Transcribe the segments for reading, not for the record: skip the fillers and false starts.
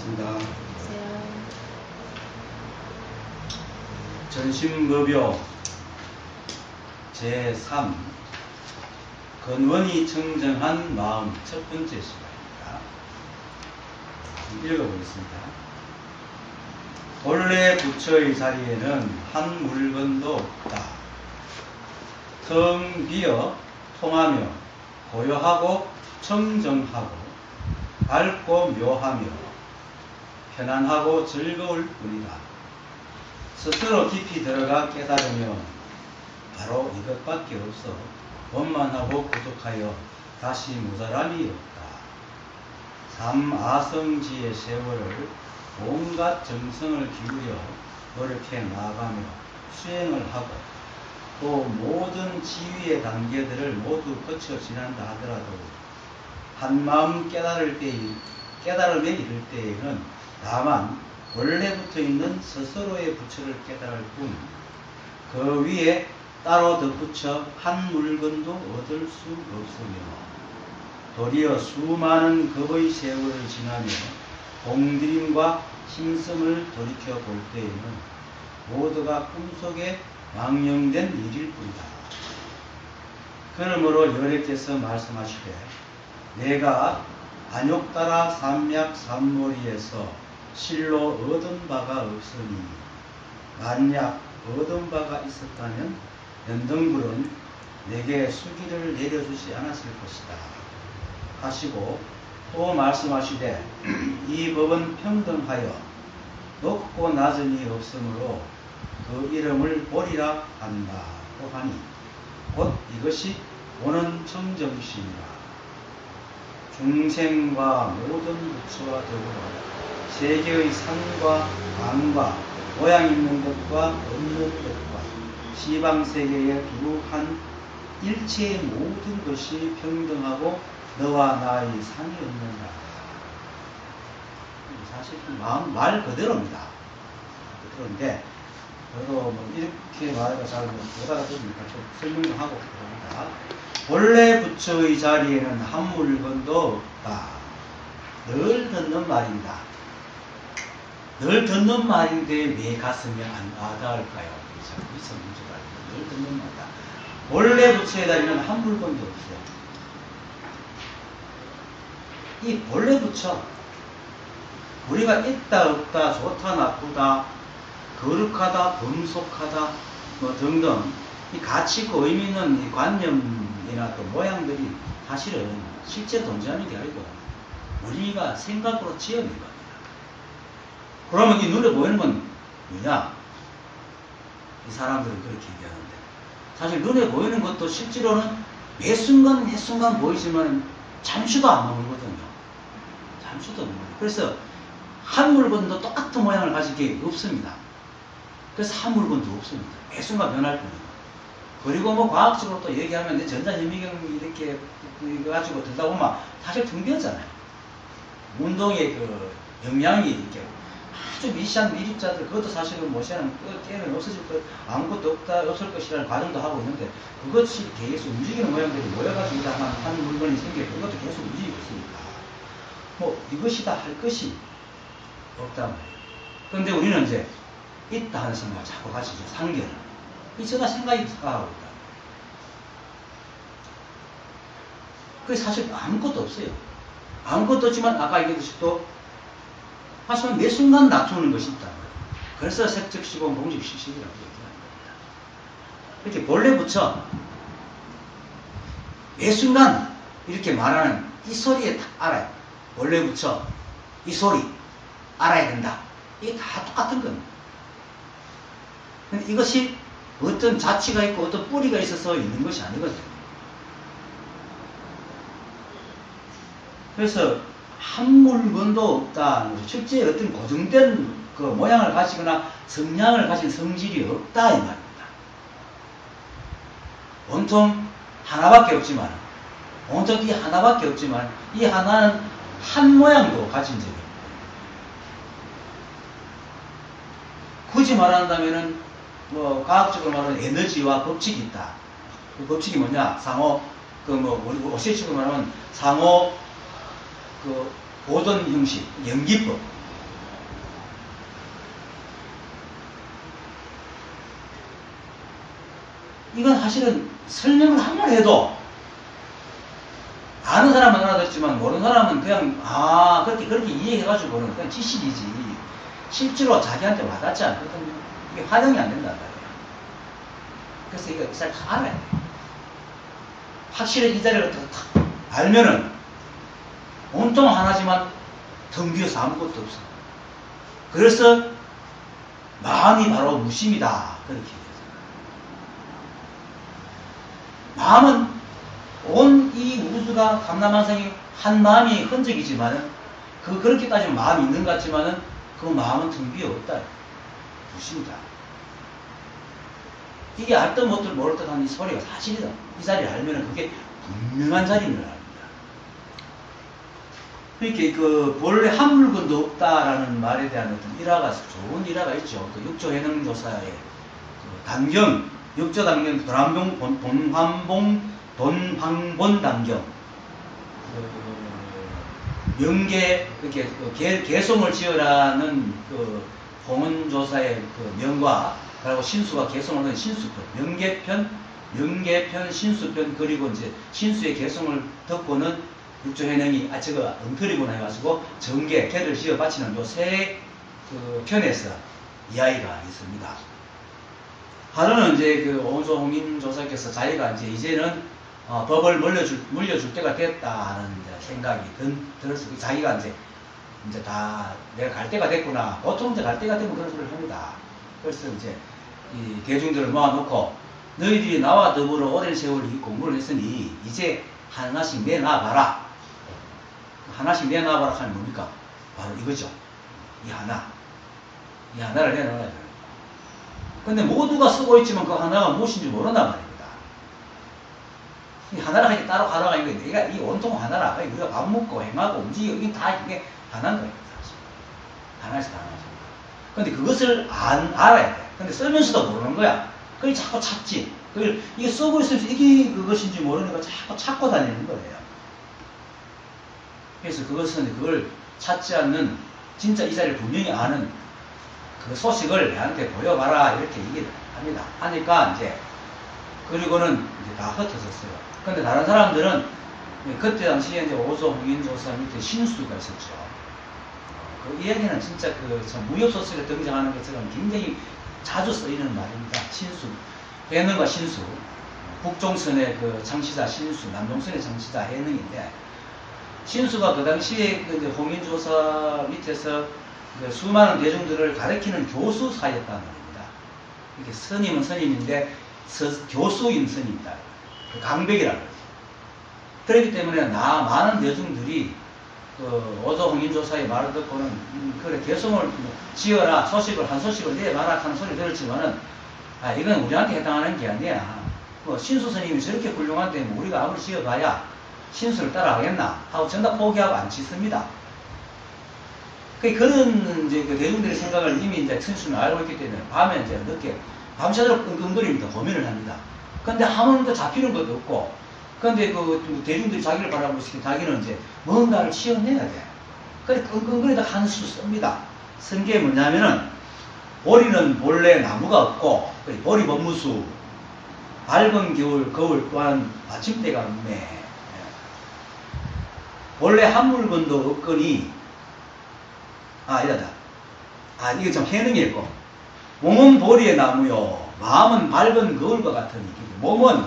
반갑습니다. 안녕하세요. 전신법요 제3 근원이 청정한 마음 첫 번째 시간입니다. 읽어보겠습니다. 본래 부처의 자리에는 한 물건도 없다. 텅 비어 통하며 고요하고 청정하고 밝고 묘하며 편안하고 즐거울 뿐이다. 스스로 깊이 들어가 깨달으면 바로 이것밖에 없어 원만하고 고독하여 다시 모자람이 없다. 삼아성지의 세월을 온갖 정성을 기울여 노력해 나가며 수행을 하고 또 모든 지위의 단계들을 모두 거쳐 지난다 하더라도 한마음 깨달음에 이를 때에는 다만 원래부터 있는 스스로의 부처를 깨달을 뿐 그 위에 따로 덧붙여 한 물건도 얻을 수 없으며 도리어 수많은 겁의 세월을 지나며 공들임과 힘씀을 돌이켜 볼 때에는 모두가 꿈속에 망령된 일일 뿐이다. 그러므로 여래께서 말씀하시되 내가 안욕따라 삼약 삼모리에서 실로 얻은 바가 없으니 만약 얻은 바가 있었다면 연등불은 내게 수기를 내려주지 않았을 것이다 하시고 또 말씀하시되 이 법은 평등하여 높고 낮음이 없으므로 그 이름을 보리라 한다고 하니 곧 이것이 오는 청정심이라. 중생과 모든 부처와 더불어 세계의 산과 강과 모양 있는 것과 없는 것과 시방세계의 두 한 일체의 모든 것이 평등하고 너와 나의 상이 없는다. 사실 말 그대로입니다. 그런데 저도 뭐 이렇게 말해가 잘 못 알아듣으니까 좀 설명도 하고 그럽니다. 본래 부처의 자리에는 한 물건도 없다. 늘 듣는 말입니다. 늘 듣는 말인데 왜 가슴이 안 와닿을까요? 여기서 문제가 아니고 늘 듣는 말이다. 본래 부처의 자리는 한 물건도 없어요. 이 본래 부처 우리가 있다 없다 좋다 나쁘다 거룩하다 범속하다 뭐 등등 이 가치 있고 의미 있는 이 관념이나 또 모양들이 사실은 실제 존재하는 게 아니고 우리가 생각으로 지어낸 겁니다. 그러면 이 눈에 보이는 건 뭐냐? 이 사람들은 그렇게 얘기하는데 사실 눈에 보이는 것도 실제로는 매 순간 보이지만 잠시도 안 머물거든요. 잠시도 안 머물거든요. 그래서 한 물건도 똑같은 모양을 가진 게 없습니다. 그래서 한 물건도 없습니다. 매 순간 변할 뿐이에요. 그리고 뭐 과학적으로 또 얘기하면 전자현미경 이렇게 가지고 들다 보면 사실 텅비었잖아요. 운동의 그 영향이 이렇게 아주 미시한 미립자들 그것도 사실은 뭐시하면 깨면 없어질 것 아무것도 없을 것이라는 과정도 하고 있는데 그것이 계속 움직이는 모양들이 모여가지고 한 물건이 생기고 그것도 계속 움직이고 있으니까 뭐 이것이다 할 것이 없단 말이에요. 그런데 우리는 이제 있다 하는 생각을 자꾸 가지죠. 상견을. 제가 생각하고 있다. 그게 사실 아무것도 없어요. 아무것도 없지만 아까 얘기했듯이 또 하지만 매 순간 낮추는 것이 있다. 그래서 색적시공 공직시식이라고 얘기하는 겁니다. 이렇게 본래 부처 매 순간 이렇게 말하는 이 소리에 다 알아요. 본래 부처 이 소리 알아야 된다. 이게 다 똑같은 겁니다. 근데 이것이 어떤 자치가 있고 어떤 뿌리가 있어서 있는 것이 아니거든요. 그래서 한 물건도 없다. 실제 어떤 고정된 그 모양을 가지거나 성량을 가진 성질이 없다 이 말입니다. 온통 하나밖에 없지만 온통 이 하나밖에 없지만 이 하나는 한 모양도 가진 적이 없다. 굳이 말한다면은 뭐 과학적으로 말하면 에너지와 법칙이 있다. 그 법칙이 뭐냐? 상호 우리 오실식으로 말하면 상호 보던 형식, 연기법. 이건 사실은 설명을 한번 해도 아는 사람은 알아듣지만 모르는 사람은 그냥 그렇게 이해해가지고는 그냥 지식이지 실제로 자기한테 와닿지 않거든요. 이게 활용이 안 된단 말이에요. 그래서 이거 이 자리 다 알아야 돼요. 확실히 이 자리를 딱 알면은 온통 하나지만 텅 비어서 아무것도 없어. 그래서 마음이 바로 무심이다. 그렇게 얘기해요. 마음은 온 이 우주가 감남한상이 한 마음이 흔적이지만은 그렇게 따지면 마음이 있는 것 같지만은 그 마음은 텅 비어 없다. 무심이다. 이게 알듯 못들 모를듯 하는 이 소리가 사실이다. 이 자리를 알면은 그게 분명한 자리인 걸 압니다. 이렇게 본래 한 물건도 없다라는 말에 대한 어떤 일화가 좋은 일화가 있죠. 육조해능조사의 단경, 육조단경 돈황본 단경 명계 이렇게 개송을 지으라는 홍은조사의 명과 그리고 신수가 개송을 하는 신수편, 명계편, 신수편 그리고 이제 신수의 개송을 듣고는 육조해능이 저거 엉터리구나 해가지고 정계, 개를 지어 바치는 요 세 편에서 이야기가 있습니다. 하루는 이제 오조 홍인조사께서 자기가 이제는 법을 물려줄 때가 됐다는 생각이 들었어요. 자기가 이제 다 내가 갈 때가 됐구나. 보통 이제 갈 때가 되면 그런 소리를 합니다. 그래서 이제 이 대중들을 모아놓고 너희들이 나와 더불어 오랜 세월 이 공부를 했으니 이제 하나씩 내놔봐라. 하나씩 내놔봐라 하면 뭡니까? 바로 이거죠. 이 하나를 내놔야 돼요. 근데 모두가 쓰고 있지만 그 하나가 무엇인지 모른단 말입니다. 이 하나를 하기 따로 하나가 있는 거예요. 내가 이 온통 하나라. 우리가 밥 먹고 행하고 움직이고 이게 다 이게 하나인 거예요. 사실. 하나에서 다 하나죠. 근데 그것을 알아야 돼. 근데 쓰면서도 모르는 거야. 그걸 자꾸 찾지. 이게 쓰고 있으면서 이게 그것인지 모르니까 자꾸 찾고 다니는 거예요. 그래서 그걸 찾지 않는 진짜 이 자리를 분명히 아는 그 소식을 내한테 보여봐라 이렇게 얘기를 합니다. 하니까 이제 그리고는 이제 다 흩어졌어요. 근데 다른 사람들은 그때 당시에 이제 오조 홍인조사 밑에 신수가 있었죠. 그 이야기는 진짜 참 무협소설에 등장하는 것처럼 굉장히 자주 쓰이는 말입니다. 신수, 해능과 신수, 북종선의 창시자 신수, 남종선의 창시자 해능인데 신수가 그 당시에 홍인조사 밑에서 수많은 대중들을 가르치는 교수사였다는 말입니다. 이렇게 스님은 스님인데 교수인 스님이다. 강백이라고 그러죠. 그렇기 때문에 많은 대중들이 오조 홍인조사의 말을 듣고는 그래 개성을 지어라 한 소식을 내봐라 하는 소리를 들었지만은 이건 우리한테 해당하는 게 아니야. 신수 스님이 저렇게 훌륭한데 우리가 아무리 지어봐야 신수를 따라가겠나 하고 전부 포기하고 안 짓습니다. 그런 이제 대중들의 생각을 이미 이제 신수는 알고 있기 때문에 밤에 이제 늦게 밤새도록 끙끙거립니다. 고민을 합니다. 근데 아무도 잡히는 것도 없고, 근데 대중들이 자기를 바라보고 있으니 자기는 이제 뭔가를 치어내야 돼. 그래 끙끙거리다 한수 씁니다. 쓴 게 뭐냐면은 보리는 본래 나무가 없고 보리 법무수 밝은 거울 또한 마침대가 없네. 본래 한 물건도 없거니 이러다. 이거 좀 해능이었고 몸은 보리의 나무요 마음은 밝은 거울과 같으니 몸은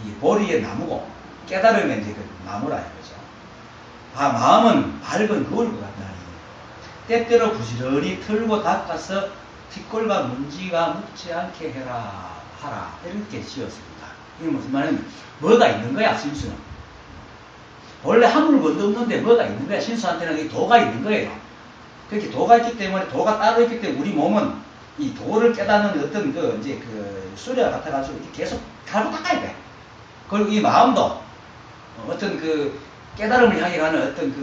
이 보리의 나무고 깨달으면 이제 그 나무라 이거죠. 마음은 밝은 거울과 같다니 때때로 부지런히 틀고 닦아서 티끌과 먼지가 묻지 않게 하라 이렇게 지었습니다. 이게 무슨 말이냐면 뭐가 있는 거야 신수는. 원래 한 물건도 없는데 뭐가 있는 거야. 신수한테는 이 도가 있는 거예요. 그렇게 도가 있기 때문에 도가 따로 있기 때문에 우리 몸은 이 도를 깨닫는 어떤 수레와 같아가지고 이렇게 계속 갈고 닦아야 돼. 그리고 이 마음도 어떤 깨달음을 향해 가는 어떤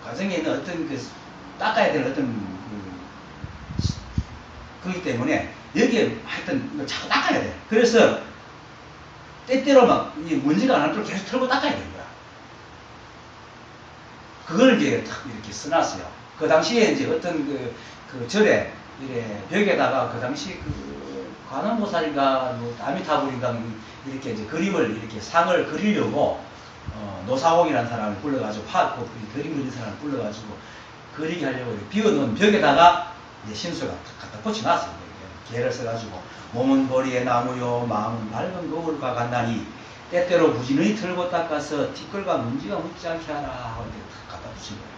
과정에 있는 어떤 닦아야 되는 어떤 그렇기 때문에 여기에 하여튼 자꾸 닦아야 돼. 그래서 때때로 막 먼지가 안 나도록 계속 털고 닦아야 되는 거야. 그걸 이제 탁 이렇게 써놨어요. 그 당시에 이제 어떤 절에 벽에다가 그 당시 관음보살인가 뭐 아미타불인가 이렇게 이제 그림을 이렇게 상을 그리려고 노사홍이라는 사람을 불러가지고 그 그림 그린 사람을 불러가지고 그리게 하려고 비워놓은 벽에다가 이제 신수가 갖다 붙여놨어요. 개를 써가지고 몸은 보리의 나무요 마음은 맑은 거울과 같나니 때때로 부지런히 털고 닦아서 티끌과 먼지가 묻지 않게 하라 하고 이렇게 갖다 붙인 거예요.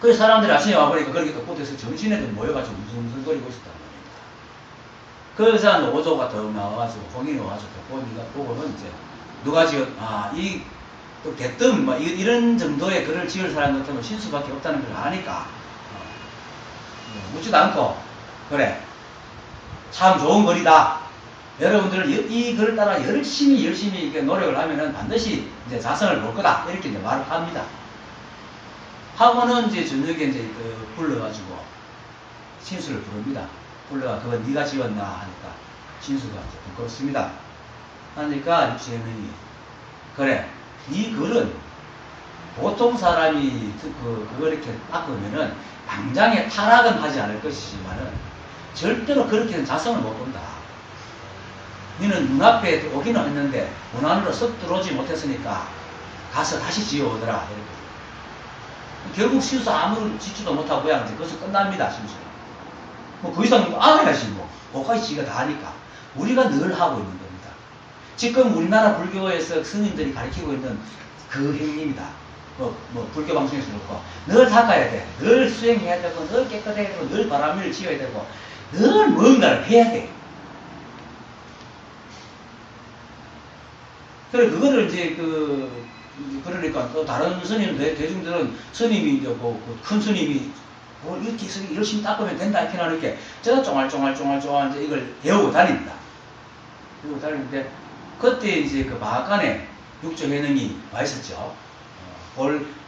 그래서 사람들이 아침에 와보니까 그렇게 또 붙어서 정신에도 모여가지고 무성무성거리고 있었단 말입니다. 그래서 한 5조가 더 나와가지고 공인이 와가지고 보고는 이제 누가 지어 또 대뜸 뭐 이런 정도의 글을 지을 사람 같으면 신수밖에 없다는 걸 아니까 묻지도 않고 그래 참 좋은 글이다. 여러분들 이 글을 따라 열심히 이렇게 노력을 하면은 반드시 이제 자성을 볼 거다. 이렇게 이제 말을 합니다. 하고는 이제 저녁에 이제 불러가지고 신수를 부릅니다. 불러가 그거 네가 지었나 하니까 신수가 이제 부끄럽습니다. 하니까 육체현이 그래 네 글은 보통 사람이 그걸 이렇게 닦으면은 당장에 타락은 하지 않을 것이지만은 절대로 그렇게는 자성을 못 본다. 너는 눈앞에 오기는 했는데 문 안으로 썩 들어오지 못했으니까 가서 다시 지어오더라. 이렇게. 결국 신수 아무런 짓지도 못하고 그냥 이제 거기서 끝납니다. 신수. 뭐 그 이상 안 해야지 뭐. 그까지 지가 다 하니까. 우리가 늘 하고 있는 겁니다. 지금 우리나라 불교에서 스님들이 가르치고 있는 그 행님이다. 뭐 불교 방송에서 그렇고 늘 닦아야 돼. 늘 수행해야 되고 늘 깨끗해야 되고 늘 바람을 지어야 되고 늘 뭔가를 해야 돼. 그래 그거를 이제 그러니까 또 다른 스님 대중들은 스님이 이제 큰 스님이 이렇게 열심히 닦으면 된다 이렇게 하는 게 제가 쫑알쫑알 이제 이걸 배우고 다닙니다. 배우고 다니는데 그때 이제 그 마하간에 육조회능이 와 있었죠.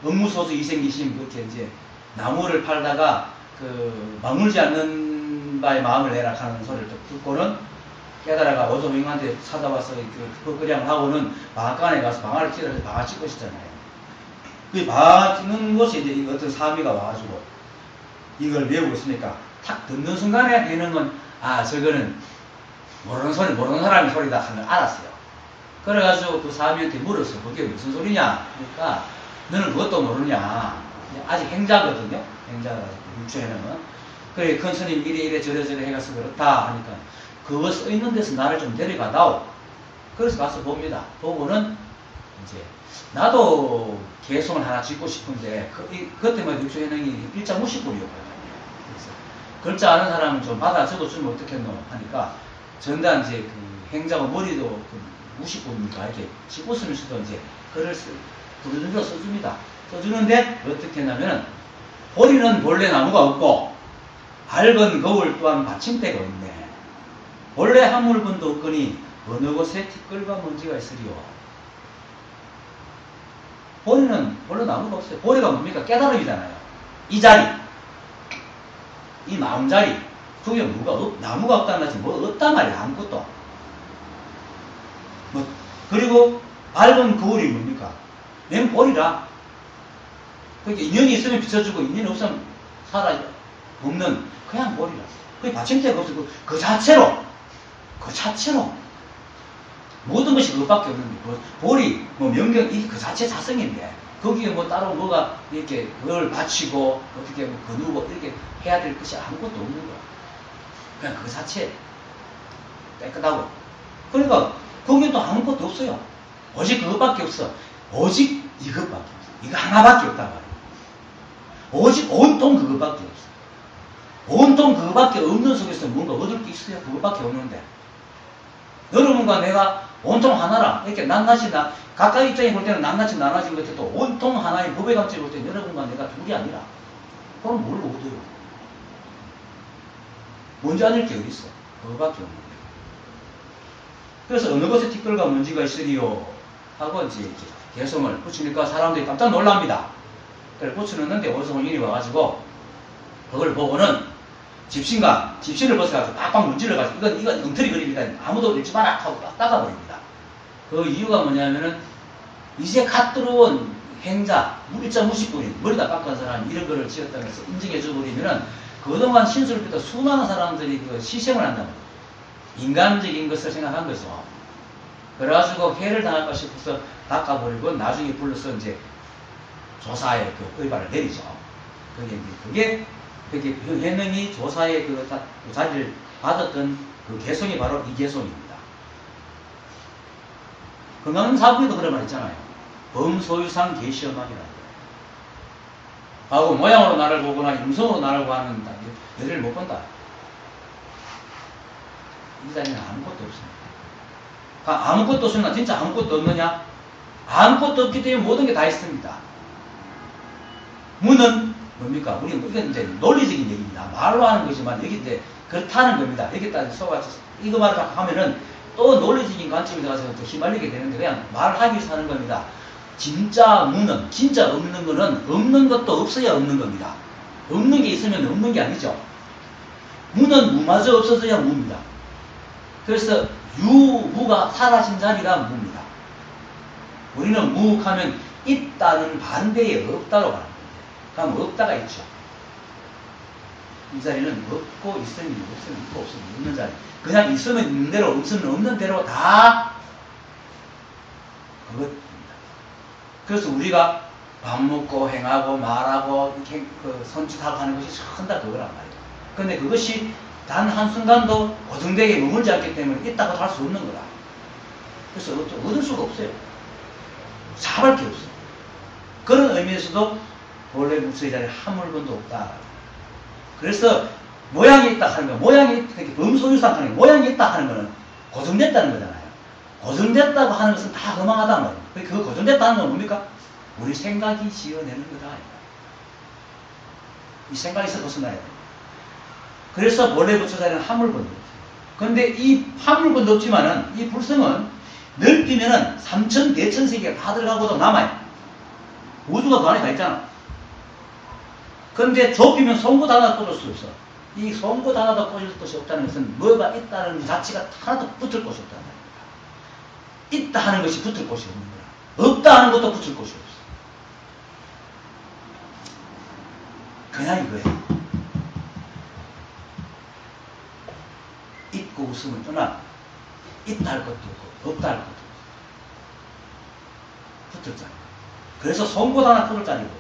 업무소수 이생기심 그렇게 이제 나무를 팔다가 막물지 않는 바의 마음을 내라 하는 소리를 듣고는 깨달아가 오조명한테 사다 와서 그냥 하고는 마하간에 가서 방아를 찔러서 방아 찍고 있었잖아요. 그 방아 찍는 곳에 이제 어떤 사미가 와가지고 이걸 외우고 있으니까 탁 듣는 순간에 회능은 저거는 모르는 사람의 소리다 하는 걸 알았어요. 그래가지고 그 사미한테 물었어. 그게 무슨 소리냐? 그러니까 너는 그것도 모르냐? 아직 행자거든요. 행자가지고 육조회능은. 그래 큰 스님 이래 저래 해가서 그렇다 하니까 그거 써있는 데서 나를 좀 데려가다오. 그래서 가서 봅니다. 보고는 이제 나도 개송을 하나 짓고 싶은데 그때만 육조회능이 일자 무식불이었거든요. 그래서 글자 아는 사람은 좀 받아 적어주면 어떻겠노 하니까 전단 이제 그 행자가 머리도 무식불이니까 이렇게 짓고 쓰면서도 이제 글을 부르는대로 써줍니다. 써주는데 어떻게 했냐면은 보리는 본래 나무가 없고 밝은 거울 또한 받침대가 없네. 본래 한 물건도 없거니 어느 곳에 티끌과 먼지가 있으리요. 보리는 본래 나무가 없어요. 보리가 뭡니까? 깨달음이잖아요. 이 자리, 이 마음자리, 그게 나무가 없다는 말이지 뭐 없단 말이야. 아무것도. 그리고 밝은 거울이 뭡니까? 맹보리라. 그러니까 인연이 있으면 비춰주고 인연이 없으면 없는 그냥 보리라. 그게 받침대가 없어. 그 자체로 모든 것이 그것밖에 없는데 보리, 명경 이게 그 자체 자성인데 거기에 따로 뭐가 이렇게 그걸 바치고 어떻게 거누고 이렇게 해야 될 것이 아무것도 없는 거야. 그냥 그 자체 깨끗하고. 그러니까 거기에도 아무것도 없어요. 오직 그것밖에 없어. 오직 이것밖에 없어. 이거 하나밖에 없단 말이야. 오직 온통 그것밖에 없어. 온통 그것밖에 없는 속에서 뭔가 얻을 게 있어요. 그것밖에 없는데. 여러분과 내가 온통 하나라. 이렇게 가까이 입장에 볼 때는 낱낱이 나눠진 것 같아도 온통 하나의 법의 관점에 볼 때는 여러분과 내가 둘이 아니라. 그럼 뭘 얻어요? 뭔지 아닐 게 어디 있어? 그거밖에 없는 거예요. 그래서 어느 곳에 티끌과 먼지가 있으리요 하고 이제 개성을 붙이니까 사람들이 깜짝 놀랍니다. 그걸 붙여놓는데 오성인이 와가지고 그걸 보고는 집신을 벗어가지고 빡빡 문질러가지고 이건 엉터리 그림이다. 아무도 읽지 마라 하고 딱 닦아버립니다. 그 이유가 뭐냐면은 이제 갓 들어온 행자, 일자 무식꾼이 머리다 깎은 사람이 이런 거를 지었다고 해서 인정해줘 버리면은 그동안 신수를 비롯해 수많은 사람들이 시sem을 한다는 거예요. 인간적인 것을 생각한 거죠. 그래가지고 해를 당할까 싶어서 닦아버리고 나중에 불러서 이제 조사에 그 의발을 내리죠. 그게 해능이 조사의 그 자리를 받았던 그 개성이 바로 이 개성입니다. 금강사부에도 그런 말 있잖아요. 범소유상 계시어망이라는 거예요. 하고 모양으로 나를 보거나 음성으로 나를 보는 여리를 못 본다. 이 자리는 아무것도 없습니다. 아무것도 없으나 진짜 아무것도 없느냐? 아무것도 없기 때문에 모든 게 다 있습니다. 무는 뭡니까? 우리는 이건 이제 논리적인 얘기입니다. 말로 하는 거지만 여기 이제 그렇다는 겁니다. 여기다 써가지고 이거 말을 하면은 또 논리적인 관점에 들어가서 또 휘말리게 되는데 그냥 말하기 위해서 하는 겁니다. 진짜 무는, 진짜 없는 거는 없는 것도 없어야 없는 겁니다. 없는 게 있으면 없는 게 아니죠. 무는 무마저 없어져야 무입니다. 그래서 무가 사라진 자리가 무입니다. 우리는 무하면 있다는 반대에 없다로 가는 겁니다. 그럼 없다가 있죠. 이 자리는 없고 있으면 없으면 있고 없으면 없는 자리. 그냥 있으면 있는 대로 없으면 없는 대로 다 그것입니다. 그래서 우리가 밥 먹고 행하고 말하고 그 손짓하고 하는 것이 전부 다 그거란 말이에요. 그런데 그것이 단 한순간도 고정되게 머물지 않기 때문에 있다고 할 수 없는 거라. 그래서 얻을 수가 없어요. 잡을 게 없어요. 그런 의미에서도 본래 무수의 자리에 한 물건도 없다. 그래서 모양이 있다 하는 거, 모양이 범소유상 하는 거, 모양이 있다 하는 거는 고정됐다는 거잖아요. 고정됐다고 하는 것은 다 허망하다는 거예요. 그 고정됐다는 건 뭡니까? 우리 생각이 지어내는 거다. 이 생각에서 벗어나야 돼요. 그래서 본래 부처 자리는 하물건도 없어요. 그런데 이 하물건도 없지만은 이 불성은 넓히면은 3천, 대천 세계가 다 들어가고도 남아요. 우주가 그 안에 다 있잖아. 그런데 좁히면 송곳 하나 꽂을 수 없어. 이 송곳 하나도 꽂을 것이 없다는 것은 뭐가 있다는 자체가 하나도 붙을 곳이 없다는 거야. 있다 하는 것이 붙을 곳이 없는 거야. 없다 하는 것도 붙을 곳이 없어. 그냥 이거예요. 있고 없음을 떠나 있다 할 것도 없고 없다 할 것도 없어. 붙을 자리. 그래서 송곳 하나 꽂을 자리고.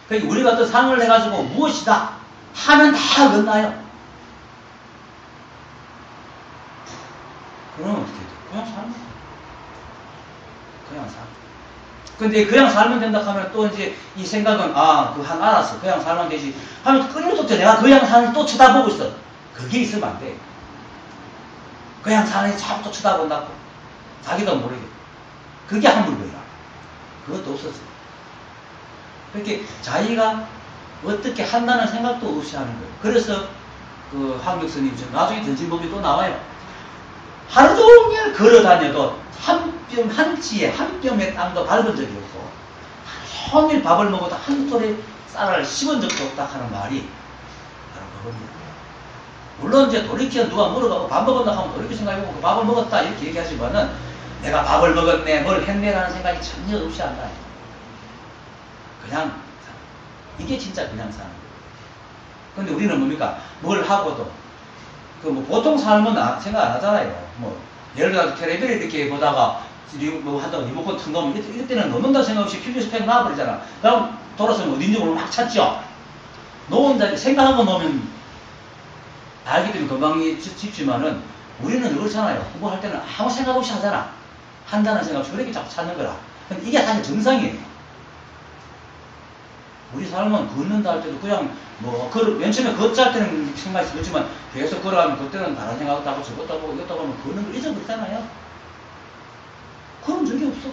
그러니까 우리가 어떤 상을 해가지고 무엇이다 하면 다 끝나요. 그러면 어떻게 돼? 그냥 살면 돼. 그냥 살면 돼. 근데 그냥 살면 된다 하면 또 이제 이 생각은 그냥 알았어. 그냥 살면 되지. 하면 끊임없이 내가 그냥 사는 또 쳐다보고 있어. 그게 있으면 안 돼. 그냥 사는 자꾸 또 쳐다본다고. 자기도 모르게. 그게 한물건이라. 그것도 없었어요. 그렇게 자기가 어떻게 한다는 생각도 없이 하는 거예요. 그래서 그 황격스님 나중에 던진법이 또 나와요. 하루 종일 걸어 다녀도 한 지에 한 뼘의 땅도 밟은 적이 없고 하루 종일 밥을 먹어도 한 톨의 쌀을 씹은 적도 없다 하는 말이 바로 그겁니다. 물론 이제 돌이켜 누가 물어가고 밥 먹었나 하면 돌이켜 생각해보고 그 밥을 먹었다 이렇게 얘기하지만은 내가 밥을 먹었네 뭘 했네라는 생각이 전혀 없이 한다. 그냥 이게 진짜 그냥 사는 거예요. 근데 우리는 뭡니까? 뭘 하고도 뭐 보통 삶은 생각 안 하잖아요. 뭐 예를 들어서 텔레비를 이렇게 보다가 뭐 하다가 리모컨 튼 놈 이때는 놓는다 생각 없이 퓨즈 스펙 놔버리잖아. 그럼 돌아서면 어딘지 모르고 막 찾죠. 놓은다 생각한 거 놓으면 알기 때문에 금방 집지만은 우리는 그렇잖아요. 뭐 할 때는 아무 생각 없이 하잖아. 한다는 생각 없이 그렇게 자꾸 찾는 거라. 근데 이게 사실 정상이에요. 우리 삶은 걷는다 할 때도 그냥 맨 처음에 걷자 할 때는 생각이 들었지만 계속 걸어가면 그때는 다른 생각도 하고 저것도 하고 이것도 하고 걷는 걸 잊어버리잖아요. 그런 적이 없어.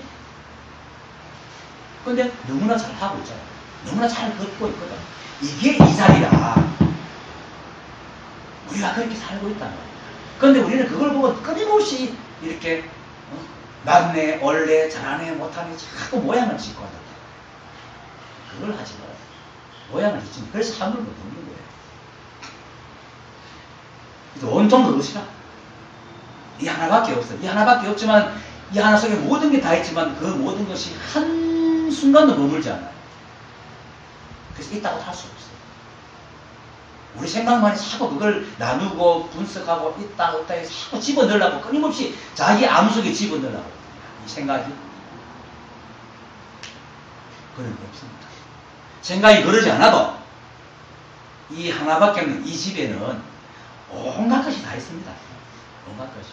근데 너무나 잘 하고 있잖아요. 너무나 잘 걷고 있거든. 이게 이 자리라. 우리가 그렇게 살고 있다는 거예요. 그런데 우리는 그걸 보고 끊임없이 이렇게 맞네, 원래, 잘하네, 못하네 자꾸 모양을 짓고 한다. 그걸 하지 말아요. 모양을 짓지. 그래서 하물을 못 얻는 거예요. 그래서 온통 그것이라. 이 하나밖에 없어요. 이 하나밖에 없지만 이 하나 속에 모든 게 다 있지만 그 모든 것이 한순간도 머물지 않아요. 그래서 있다고 할 수 없어요. 우리 생각만이 자꾸 그걸 나누고 분석하고 있다 없다 해서 자꾸 집어넣으려고 끊임없이 자기 암 속에 집어넣으려고 이 생각이 그런 게 없습니다. 생각이 그러지 않아도 이 하나밖에 없는 이 집에는 온갖 것이 다 있습니다. 온갖 것이.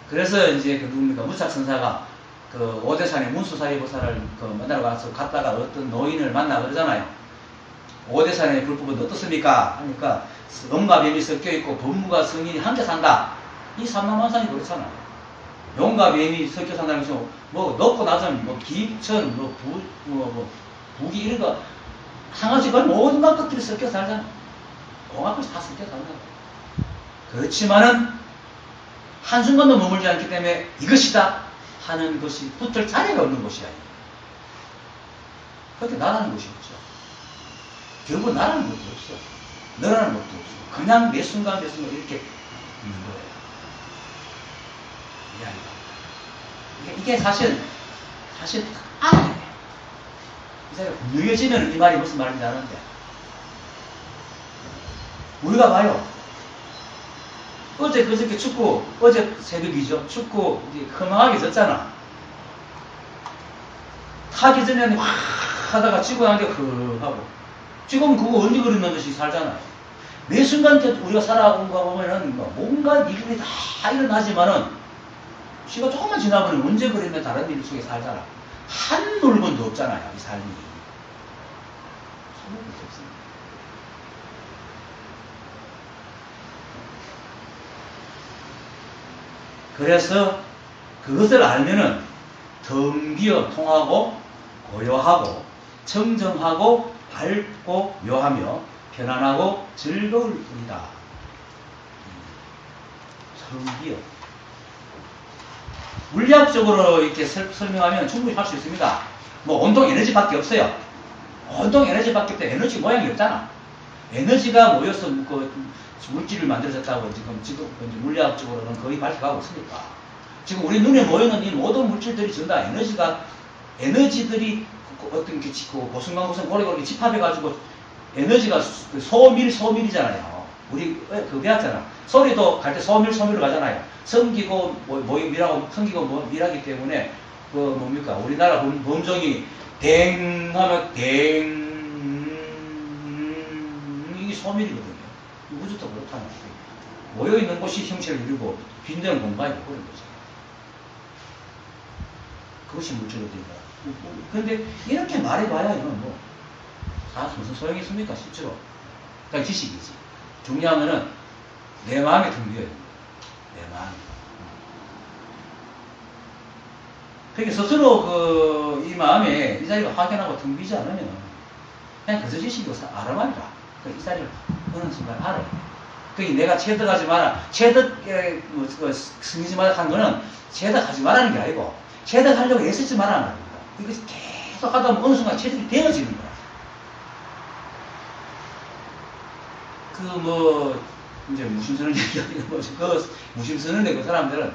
그래서 이제 그 누굽니까 무착선사가 그 오대산에 문수사리보살을 그 만나러 가서 갔다가 어떤 노인을 만나 그러잖아요. 오대산의 불법은 어떻습니까? 하니까 용과 뱀이 섞여 있고 법무가 성인이 함께 산다. 이 삼라만상이 그렇잖아요. 용과 뱀이 섞여 산다는 것은 뭐 높고 낮은 뭐 기천 뭐 부기 이런 거 상관없이 그걸 모든 것들이 섞여 살잖아. 온갖 것이 다 섞여 산다. 그렇지만은 한순간도 머물지 않기 때문에 이것이다 하는 것이 붙을 자리가 없는 것이야. 그렇게 나라는 것이 없죠. 결국 나라는 것도 없어. 너라는 것도 없어. 그냥 매 순간 매 순간 이렇게 있는 거예요. 이게 사실 알아야 돼. 이 사람이 분명해지면 이 말이 무슨 말인지 아는데. 우리가 봐요. 어제 그저께 축구, 어제 새벽이죠. 축구 이제 허망하게 졌잖아. 타기 전에는 확 하다가 치고 나는데 하고. 지금 그거 언제 그랬는 듯이 살잖아요. 매 순간 우리가 살아온 거 보면은 뭔가 일이 다 일어나지만은 시가 조금만 지나버리면 언제 그랬나 다른 일 속에 살잖아. 한 물건도 없잖아요. 이 삶이. 한 물건도 없습니다. 그래서 그것을 알면은 덩비어 통하고 고요하고 청정하고 밝고 묘하며 편안하고 즐거울 뿐이다. 덩비어. 물리학적으로 이렇게 설명하면 충분히 할 수 있습니다. 뭐 온동 에너지밖에 없어요. 온동 에너지밖에 없대. 에너지 모양이 없잖아. 에너지가 모여서 그 물질을 만들어졌다고 지금 물리학적으로는 거의 밝혀가고 있으니까. 지금 우리 눈에 모여있는 이 모든 물질들이 전부 다 에너지들이 어떤 게 고승강고승 고리고리 집합해가지고 에너지가 소밀이잖아요. 우리 그거 배웠잖아. 소리도 갈 때 소밀로 가잖아요. 성기고 밀하고 성기고 밀하기 때문에 그 뭡니까 우리나라 범종이 댕 하면 댕 이게 소밀이거든요. 우주도 그렇다는 거예요. 모여있는 곳이 형체를 이루고 빈대는 공간이 그런 거죠. 그것이 물질로 된다. 근데 이렇게 말해봐야 이건 뭐 무슨 소용이 있습니까? 실제로. 그러니까 지식이지. 중요한 거는 내 마음에 등 비어야 됩니다. 내 마음에. 그러니까 스스로 이 마음에 이 자리가 확연하고 등 비지 않으면 그냥 그저 지식이고 아람합니다. 이 자리를 어느 순간 알아야 돼. 그러니까 내가 체득하지 마라. 스님지마다 한 거는 체득하지 말라는 게 아니고 체득하려고 애쓰지 말라는 겁니다. 이것이 계속 하다 보면 어느 순간 체득이 되어지는 거야. 이제 무심선을 얘기하는 거지. 무심선을 그 사람들은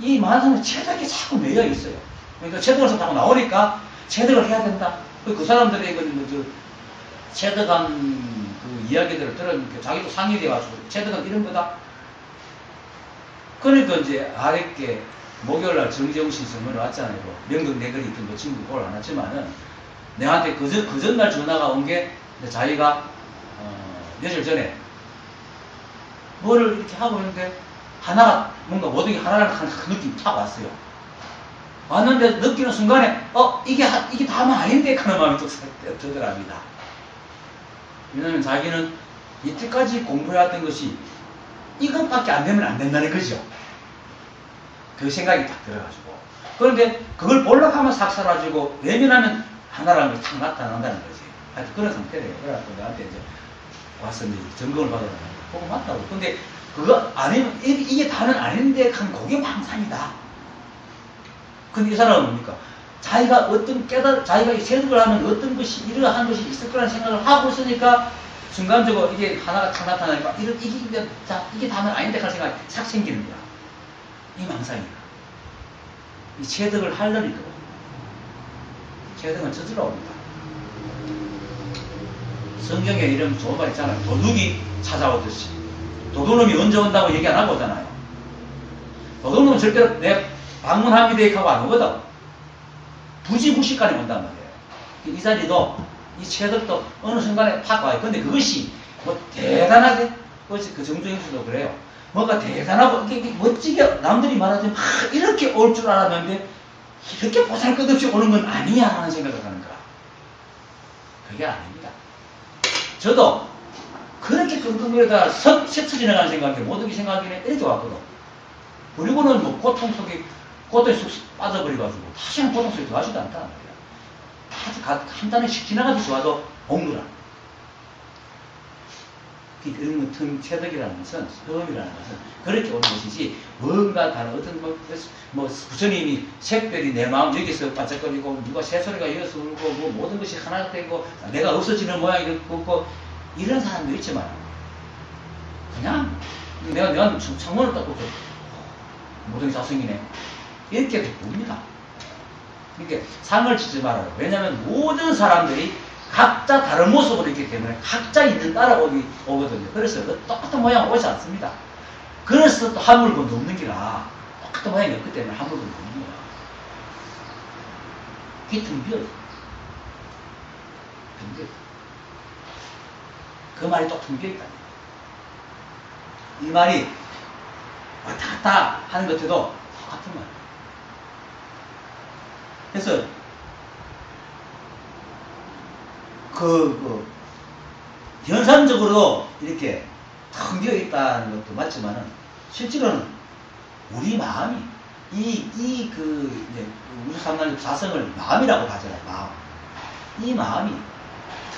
이 많은 체득이 자꾸 매여 있어요. 그러니까 체득을 자꾸 나오니까 체득을 해야 된다. 그 사람들의 체득한 그 이야기들을 들으니까 자기도 상이 돼가지고 체득은 이런 거다. 그러니까 이제 아랫게 목요일날 정재웅씨 선물을 왔잖아요. 명동 내거리 있던 그 친구 보러 안 왔지만은 내한테 그 전날 전화가 온 게 자기가 며칠 전에 뭐를 이렇게 하고 있는데 하나가 뭔가 모든 게 하나라는 큰 느낌이 탁 왔어요. 왔는데 느끼는 순간에 이게 다만 아닌데 하는 마음이 또 들더랍니다. 왜냐면 자기는 이때까지 공부해왔던 것이 이것밖에 안 되면 안 된다는 거죠. 그 생각이 딱 들어가지고. 그런데 그걸 보려고 하면 싹 사라지고 외면하면 하나라는 것이 탁 나타난다는 거지. 하여튼 그런 상태래요. 그래갖고 나한테 이제 와서 이제 점검을 받으러 보고 맞다고. 근데 그거 아니면 이게 다는 아닌데 한 그게 망상이다. 근데 이 사람은 뭡니까? 자기가 자기가 체득을 하면 어떤 것이 이러한 것이 있을 거라는 생각을 하고 있으니까 순간적으로 이게 하나가 탁 나타나니까 이게 다는 아닌데 하는 생각이 싹 생기는 거야. 이 망상이야. 이 체득을 하려니까. 체득은 저질러 옵니다. 성경에 이런 좋은 말 있잖아요. 도둑이 찾아오듯이. 도둑놈이 언제 온다고 얘기 안 하고 오잖아요. 도둑놈은 절대로 내 방문합니다 하고 안 오거든. 부지부식간에 온단 말이에요. 이 자리도, 이 체득도 어느 순간에 팍 와요. 근데 그것이 뭐 대단하게, 그 정주행수도 그래요. 뭔가 대단하고, 이게 멋지게 남들이 말하지 막 이렇게 올 줄 알았는데, 이렇게 보잘것없이 오는 건 아니야 하는 생각을 하는 거야. 그게 아닙니다. 저도 그렇게 끙끙거리다가 스쳐 지나가는 생각에 모든 생각이 이렇게 왔거든. 그리고는 뭐 고통에 쑥 빠져버려가지고 다시는 고통 속에 들어가지도 않다는 거야. 아주 간단히 지나가듯이 와도 온 거라. 이런 체득이라는 것은, 소음이라는 것은 그렇게 오는 것이지, 뭔가 다른 어떤 부처님이 색별이 내 마음 여기서 반짝거리고, 누가 새소리가 여기서 울고, 뭐 모든 것이 하나가 되고, 내가 없어지는 모양이 없고, 이런 사람도 있지만, 그냥, 내가 창문을 딱 보고, 모든 게 자성이네. 이렇게 봅니다. 이렇게 상을 치지 말아요. 왜냐하면 모든 사람들이 각자 다른 모습으로 있기 때문에 각자 있는 따라오거든요. 그래서 똑같은 모양 오지 않습니다. 그래서 또 한 물건 넘는 기라 똑같은 모양이 없기 때문에 한 물건 넘는 거야. 그게 텅 비어요. 텅 비어요. 그 말이 또 텅 비어있다. 이 말이 왔다 갔다 하는 것들도 똑같은 말이에요. 그래서 현상적으로 이렇게 텅 비어 있다는 것도 맞지만은, 실제로는 우리 마음이, 이제, 우주삼단의 자성을 마음이라고 하잖아요, 마음. 이 마음이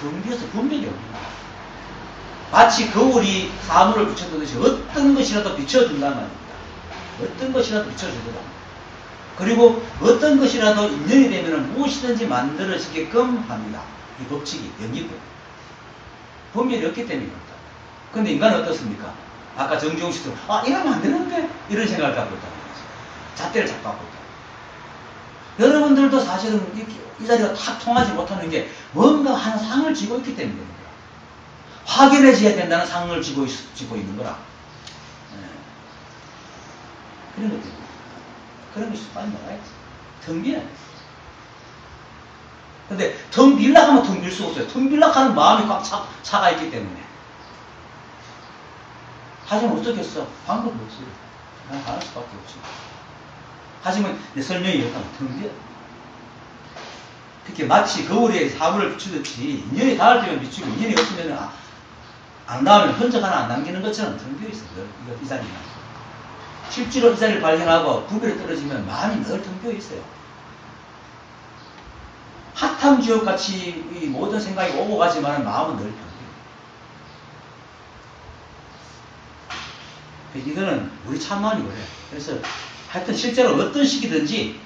텅 비어서 분별이 없는 거예요. 마치 거울이 사물을 비춰두듯이 어떤 것이라도 비춰준단 말입니다. 어떤 것이라도 비춰주거든. 그리고 어떤 것이라도 인연이 되면 무엇이든지 만들어지게끔 합니다. 이 법칙이, 연기법. 분별이 없기 때문에 그렇다. 근데 인간은 어떻습니까? 아까 정지용 씨도, 이러면 안 되는데? 이런 생각을 갖고 있다는 거지. 잣대를 잡고 갖고 있다. 여러분들도 사실은 이 자리가 탁 통하지 못하는 게 뭔가 한 상을 쥐고 있기 때문에 그런 거야. 확인해줘야 된다는 상을 쥐고 있는 거라. 네. 그런 것들. 그런 것이 빨리 나가야지. 텅 비어야 돼. 근데 텅 빌라 하면 텅 빌 수 없어요. 텅 빌라 하는 마음이 꽉 차가 있기 때문에. 하지만 어떻겠어? 방법이 없어요. 그냥 가는 수밖에 없지. 하지만 내 설명이 이렇다면 텅 비어. 특히 마치 거울에 사물을 비추듯이 인연이 닿을 때면 비추고, 인연이 없으면 안 닿으면 흔적 하나 안 남기는 것처럼 텅 비어 있어요. 이 자리는. 실제로 이 자리를 발견하고 구별이 떨어지면 마음이 늘 텅 비어 있어요. 핫탕지옥같이 이 모든 생각이 오고 가지만 마음은 늘 텅 비어. 이거는 우리 참마음이 그래요. 그래서 하여튼 실제로 어떤 시기든지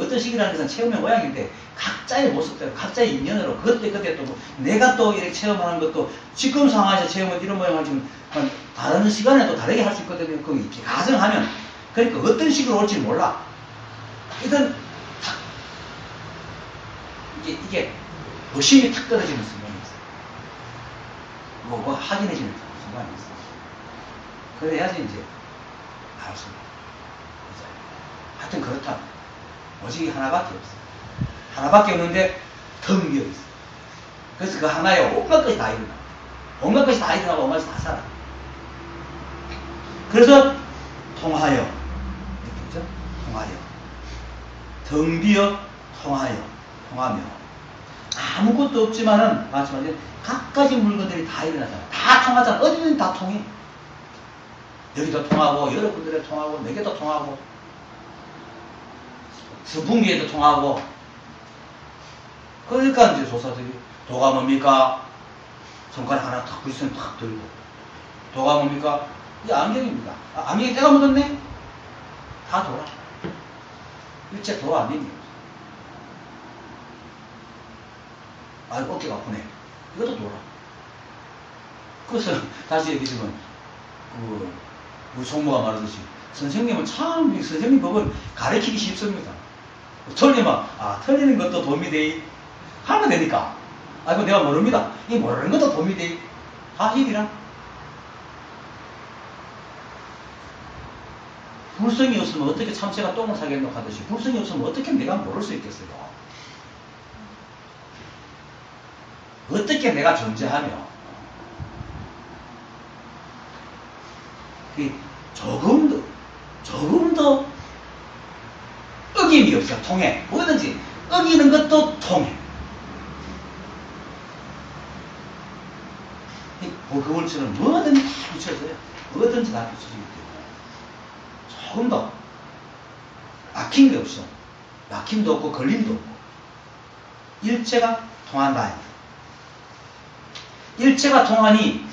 어떤 시기라는 것은 체험의 모양인데, 각자의 모습대로, 각자의 인연으로, 그때 또 내가 또 이렇게 체험하는 것도 지금 상황에서 체험은 이런 모양을 지금 다른 시간에 또 다르게 할 수 있거든요. 그 이렇게 가정하면. 그러니까 어떤 식으로 올지 몰라. 이건 이게 의심이 탁 떨어지는 순간이 있어요. 뭐 확인해지는 순간이 있어요. 그래야지 이제 알 수 있어요. 하여튼 그렇다. 오직 하나밖에 없어요. 하나밖에 없는데 텅 비어 있어요. 그래서 그 하나에 온갖 것이 다 일어나. 온갖 것이 다 일어나고 온갖 것이 다 살아. 그래서 통하여, 이렇게 그죠? 통하여. 텅 비어 통하여. 통하며. 아무것도 없지만은, 마찬가지로 각가지 물건들이 다 일어나잖아. 다 통하잖아. 어디든 다 통해. 여기도 통하고, 여러분들도 통하고, 내게도 통하고, 선풍기에도 통하고. 그러니까 이제 조사들이, 도가 뭡니까? 손가락 하나 탁 부딪히면 탁 들고. 도가 뭡니까? 이게 안경입니다. 안경에 때가 묻었네? 다 돌아. 일체 도 아닙니다. 어깨가 아프네. 이것도 돌아. 그래서 다시 얘기지만, 우리 총무가 말하듯이, 선생님은 참, 선생님 법은 가르치기 쉽습니다. 틀리면, 틀리는 것도 도움이 돼. 하면 되니까. 아이고 내가 모릅니다. 이 모르는 것도 도움이 사실이라. 불성이 없으면 어떻게 참새가 똥을 사겠노 하듯이 불성이 없으면 어떻게 내가 모를 수 있겠어요? 어떻게 내가 존재하며 조금 더 어김이 없어. 통해. 뭐든지 어기는 것도 통해. 그걸처럼 뭐든지 다 비춰져요. 뭐든지 다 비춰지기 때문에 조금 더 막힌 게 없어. 막힘도 없고 걸림도 없고 일체가 통한다. 일체가 통하니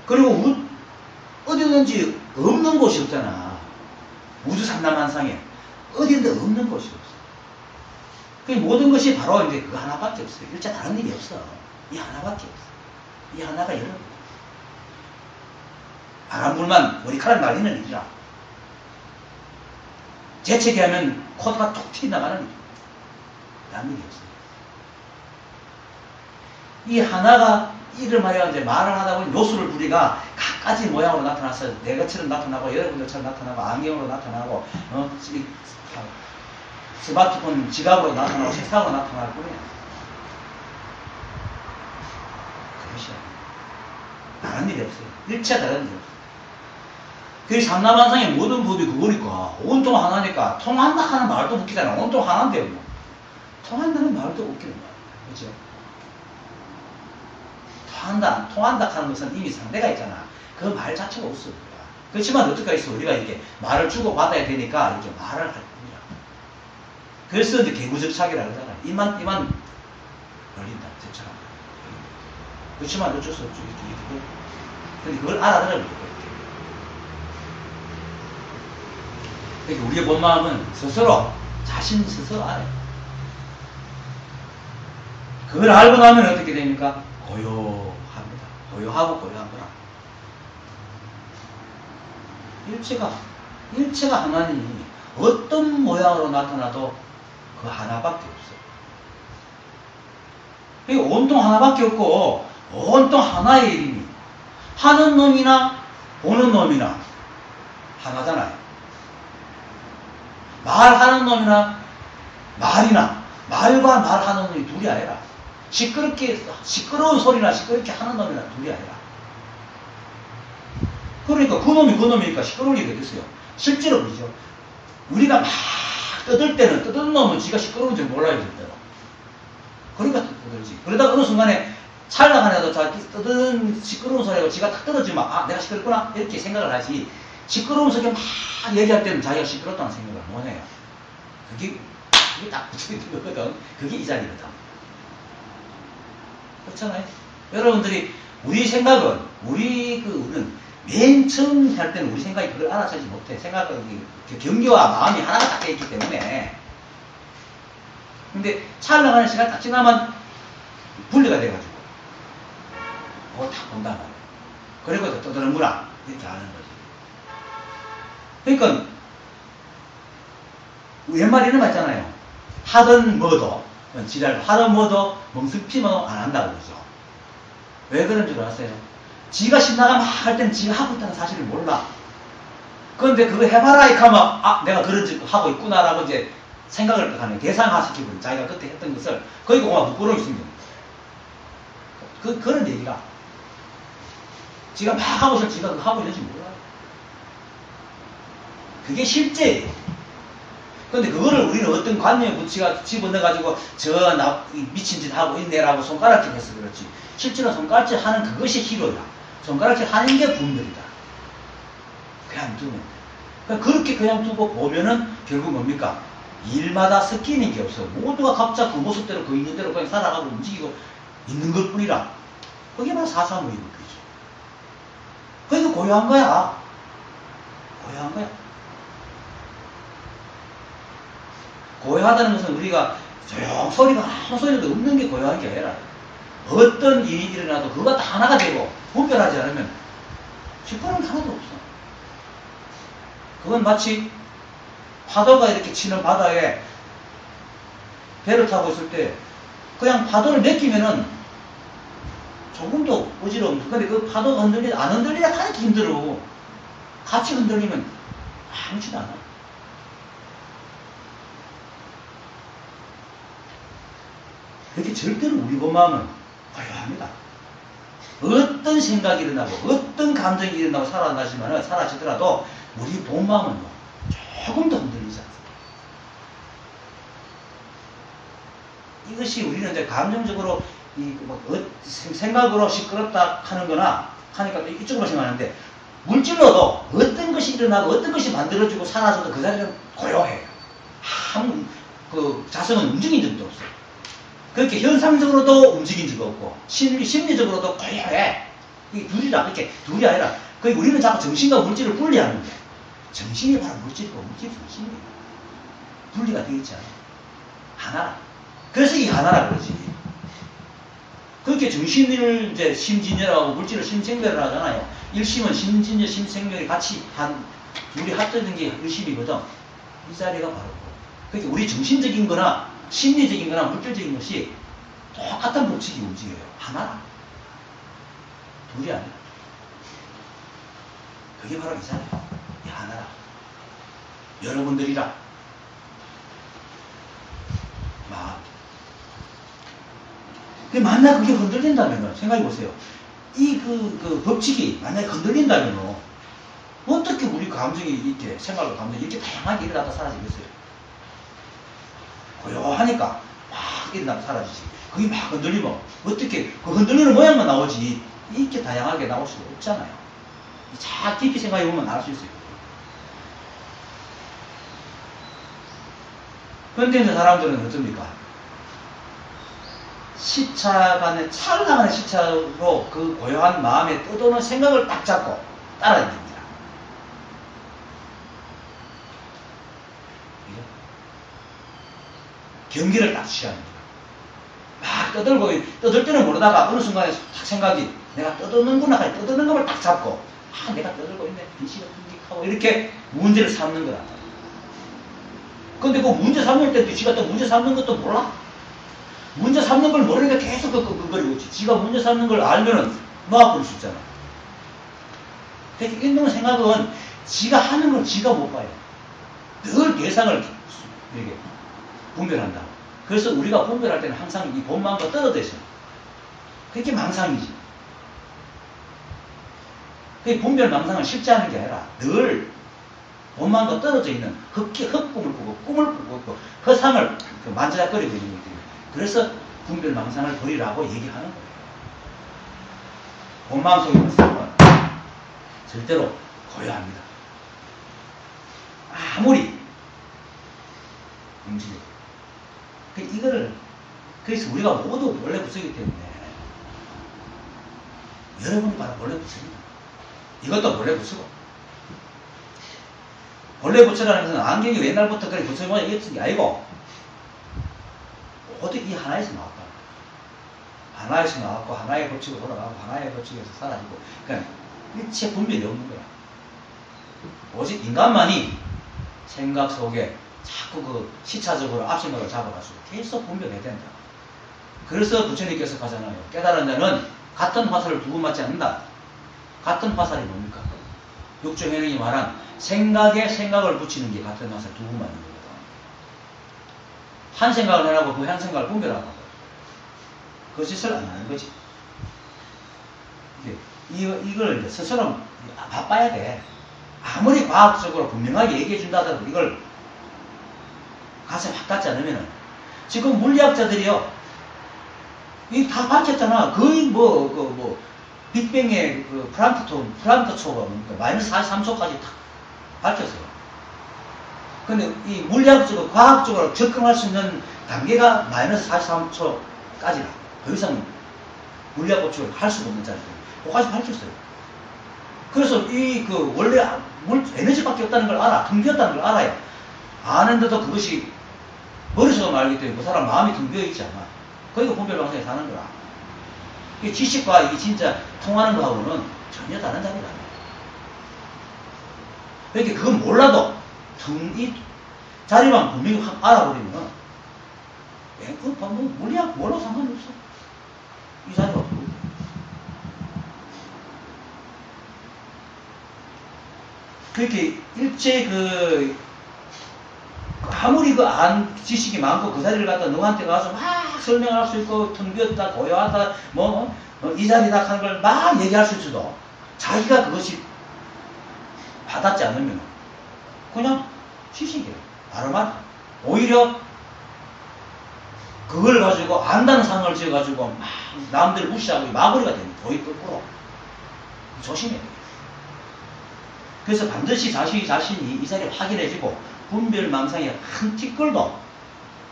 그리고 어디든지 없는 곳이 없잖아. 우주 삼라만상에 어디든지 없는 곳이 없어. 그 모든 것이 바로 이제 그 하나밖에 없어요. 일체 다른 일이 없어. 이 하나밖에 없어. 이 하나가 여러 바람불만 머리카락 날리는 일이라. 재채기 하면 코드가 툭 튀어나가는 일. 다른 일이 없어요. 이 하나가 일을 말해야 이제 말을 하다 보니 요술을 부리가 갖가지 모양으로 나타나서 내가처럼 나타나고 여러분들처럼 나타나고 안경으로 나타나고 스마트폰 지갑으로 나타나고 책상으로 나타날 뿐이야. 그것이야. 다른 일이 없어요. 일체 다른 일이 없어요. 그 삼라만상의 모든 법이 그거니까 온통 하나니까 통한다 하는 말도 웃기잖아. 온통 하나인데요. 뭐. 통한다는 말도 웃기는 거야. 그렇죠? 통한다 하는 것은 이미 상대가 있잖아. 그 말 자체가 없어. 그렇지만 어떡하 있어. 우리가 이렇게 말을 주고 받아야 되니까 이렇게 말을 할 뿐이야. 그래서 이제 개구적착이라고 하잖아. 이만 걸린다. 적착. 그렇지만 어쩔 수 없죠. 이렇게. 근데 그걸 알아들어야 돼. 그러니까 우리의 본 마음은 스스로 자신 스스로 알아요. 그걸 알고 나면 어떻게 됩니까? 고요합니다. 고요하고 고요한 거라. 일체가 하나니 어떤 모양으로 나타나도 그 하나밖에 없어요. 그러니까 온통 하나밖에 없고 온통 하나의 일이니 하는 놈이나 보는 놈이나 하나잖아요. 말하는 놈이나 말이나 말과 말하는 놈이 둘이 아니라 시끄러운 소리나 시끄럽게 하는 놈이나 둘이 아니라 그러니까 그 놈이니까 시끄러울 일이 어딨어요. 실제로 그러죠. 우리가 막 떠들 때는 떠드는 놈은 지가 시끄러운 줄 몰라요. 절대로. 그러니까 떠들지. 그러다가 어느 순간에 찰나간에도 떠드는 시끄러운 소리가 지가 탁 떨어지면 아 내가 시끄럽구나 이렇게 생각을 하지 시끄러운 소리 막 얘기할 때는 자기가 시끄럽다는 생각을 못 해요. 그게 딱 붙여있는 거거든. 그게 이 자리거든. 그렇잖아요. 여러분들이 우리 생각은 우리는 맨 처음 할 때는 우리 생각이 그걸 알아차지 못해. 생각은 경계와 마음이 하나가 딱 되어 있기 때문에. 근데 찰나가는 시간 딱 지나면 분리가 돼가지고 딱 본단 말이에요. 그리고 떠드는구나 이렇게 아는 거지. 그러니까 옛말에 이런 말 있잖아요. 하든 뭐도 하든 뭐도 멍석 피면 안 한다고 그러죠. 왜 그런 줄 아세요? 지가 신나가 막 할 때는 지가 하고 있다는 사실을 몰라. 그런데 그거 해봐라 이렇게 하면 아 내가 그런 짓 하고 있구나라고 이제 생각을 하는 대상화시키고 자기가 그때 했던 것을 거기가 막 부끄러움이 생깁니다. 그런 얘기가 지가 막 하고 있을 지가 그거 하고 있는지 몰라요. 그게 실제예요. 근데 그거를 우리는 어떤 관념에 집어넣어가지고 미친 짓 하고 있네라고 손가락질 해서 그렇지. 실제로 손가락질 하는 그것이 희로야. 손가락질 하는 게 분별이다. 그냥 두면 돼. 그러니까 그렇게 그냥 두고 보면은 결국 뭡니까? 일마다 섞이는 게 없어. 모두가 각자 그 모습대로 그 있는 대로 그냥 살아가고 움직이고 있는 것 뿐이라. 그게 바로 사사무의법이죠. 그러니까 고요한 거야. 고요한 거야. 고요하다는 것은 우리가 소리가 아무 소리도 없는 게 고요한 게 아니라 어떤 일이 일어나도 그거가 다 하나가 되고 분별하지 않으면 시끄러운 게 하나도 없어. 그건 마치 파도가 이렇게 치는 바다에 배를 타고 있을 때 그냥 파도를 느끼면은 조금도 어지러움. 근데 그 파도가 안 흔들리다 하니까 힘들어. 같이 흔들리면 아무렇지도 않아. 그렇게 절대로 우리 본 마음은 고요합니다. 어떤 생각이 일어나고 어떤 감정이 일어나고 사라지더라도 우리 본 마음은 조금도 흔들리지 않습니다. 이것이 우리는 이제 감정적으로 생각으로 시끄럽다 하는 거나 하니까 이쪽으로 생각하는데, 물질로도 어떤 것이 일어나고 어떤 것이 만들어지고 사라져도 그 자리는 고요해요. 아무 자성은 움직인 적도 없어요. 그렇게 현상적으로도 움직인 적이 없고 심리적으로도 고요해. 이게 둘이 아니라 우리는 자꾸 정신과 물질을 분리하는데, 정신이 바로 물질이고 물질이 정신이에요. 분리가 되어 있지 않아요. 하나라. 그래서 이 하나라 그러지. 그렇게 정신을 이제 심진여라고 물질을 심생멸을 하잖아요. 일심은 심진여, 심생멸이 같이 둘이 합쳐진 게 일심이거든. 이 자리가 바로 그러니까 우리 정신적인 거나 심리적인 거나 물질적인 것이 똑같은 법칙이 움직여요. 하나라. 둘이 아니라. 그게 바로 이 자리야. 이 하나라. 여러분들이라. 마음. 만약 그게 흔들린다면, 생각해보세요. 법칙이 만약에 흔들린다면, 어떻게 우리 감정이 이렇게, 생각과 감정이 이렇게 다양하게 일어나다 사라지겠어요? 고요하니까 막 일어나다 사라지지. 그게 막 흔들리면, 어떻게, 그 흔들리는 모양만 나오지, 이렇게 다양하게 나올 수가 없잖아요. 자, 깊이 생각해보면 알 수 있어요. 그런데 이제 사람들은 어떻습니까? 시차간에 찰나가는 시차로 그 고요한 마음에 떠도는 생각을 딱 잡고 따라야 됩니다. 경계를 딱 취해야 됩니다. 막 떠들 때는 모르다가 어느 순간에 딱 생각이 내가 떠드는구나 하니 떠드는 것을 딱 잡고 내가 떠들고 있네. 빛이 하고 이렇게 문제를 삼는 거라. 근데 그 문제 삼을 때 지가 또 문제 삼는 것도 몰라? 문제 삼는 걸 모르니까 계속 그거리고 있지. 지가 문제 삼는 걸 알면은 놓아버릴 수 있잖아. 그러니까 인동 생각은 지가 하는 걸 지가 못 봐요. 늘 대상을 이렇게 분별한다. 그래서 우리가 분별할 때는 항상 이 본마음과 떨어져 있어요. 그게 망상이지. 그 분별 망상을 실제하는 게 아니라 늘 본마음과 떨어져 있는 흑꿈을 꾸고 꿈을 꾸고 있고 허상을 만지작거리고 있는 것들이에요. 그래서 분별 망상을 버리라고 얘기하는 거예요. 본마음 속에 있는 사람은 절대로 고요합니다. 아무리 움직여도. 그래서 우리가 모두 원래 부처이기 때문에 여러분이 바로 원래 부처입니다. 이것도 원래 부처고. 원래 부처라는 것은 안경이 옛날부터 그렇게 부처 모양 이었던 게 아니고 모두 이 하나에서 나왔다. 하나에서 나왔고 하나의 법칙으로 돌아가고 하나의 법칙에서 사라지고, 그러니까 일체 분별이 없는 거야. 오직 인간만이 생각 속에 자꾸 시차적으로 앞생각을 잡아가지고 계속 분별해야 된다. 그래서 부처님께서 가잖아요. 깨달은 자는 같은 화살을 두 번 맞지 않는다. 같은 화살이 뭡니까? 육종현행이 말한 생각에 생각을 붙이는 게 같은 화살 두 번 맞는 거거든. 한 생각을 해라고 그 한 생각을 분별하는 거야. 그 짓을 안 하는 거지. 이걸 이제 스스로 바빠야 돼. 아무리 과학적으로 분명하게 얘기해준다 하더라도 이걸 가슴에 확 닿지 않으면은, 지금 물리학자들이요, 이 다 밝혔잖아. 거의 빅뱅의 플랑크 초가 뭡니까? 마이너스 43초까지 다 밝혔어요. 근데 이 물리학적으로, 과학적으로 접근할 수 있는 단계가 마이너스 43초까지라. 더 이상 물리학 법칙을 할 수가 없는 자리들. 그거까지 밝혔어요. 그래서 원래 에너지밖에 없다는 걸 알아. 텅 비었다는 걸 알아요. 아는데도 그것이 머릿속으로 알기 때문에 그 사람 마음이 텅 비어있지 않아. 그러니까 분별방상에 사는 거라. 지식과 이게 진짜 통하는 거하고는 전혀 다른 자리라. 그러니까 그건 몰라도 이 자리만 분명히 확 알아버리면 그 뭐 물리학 몰라 상관이 없어. 이 자리가 없고. 그렇게 일체 아무리 지식이 많고 그 자리를 갖다 너한테 가서 막 설명할 수 있고 텅 비었다 고요하다 이 자리다 하는 걸 막 얘기할 수 있어도 자기가 그것이 받았지 않으면 그냥 지식이에요. 바로만 오히려 그걸 가지고 안다는 상을 지어가지고 막 남들 무시하고 마구리가 됩니다. 도입 거꾸로. 조심해야 돼요. 그래서 반드시 자신이 이 자리에 확인해지고 분별망상이 한 티끌도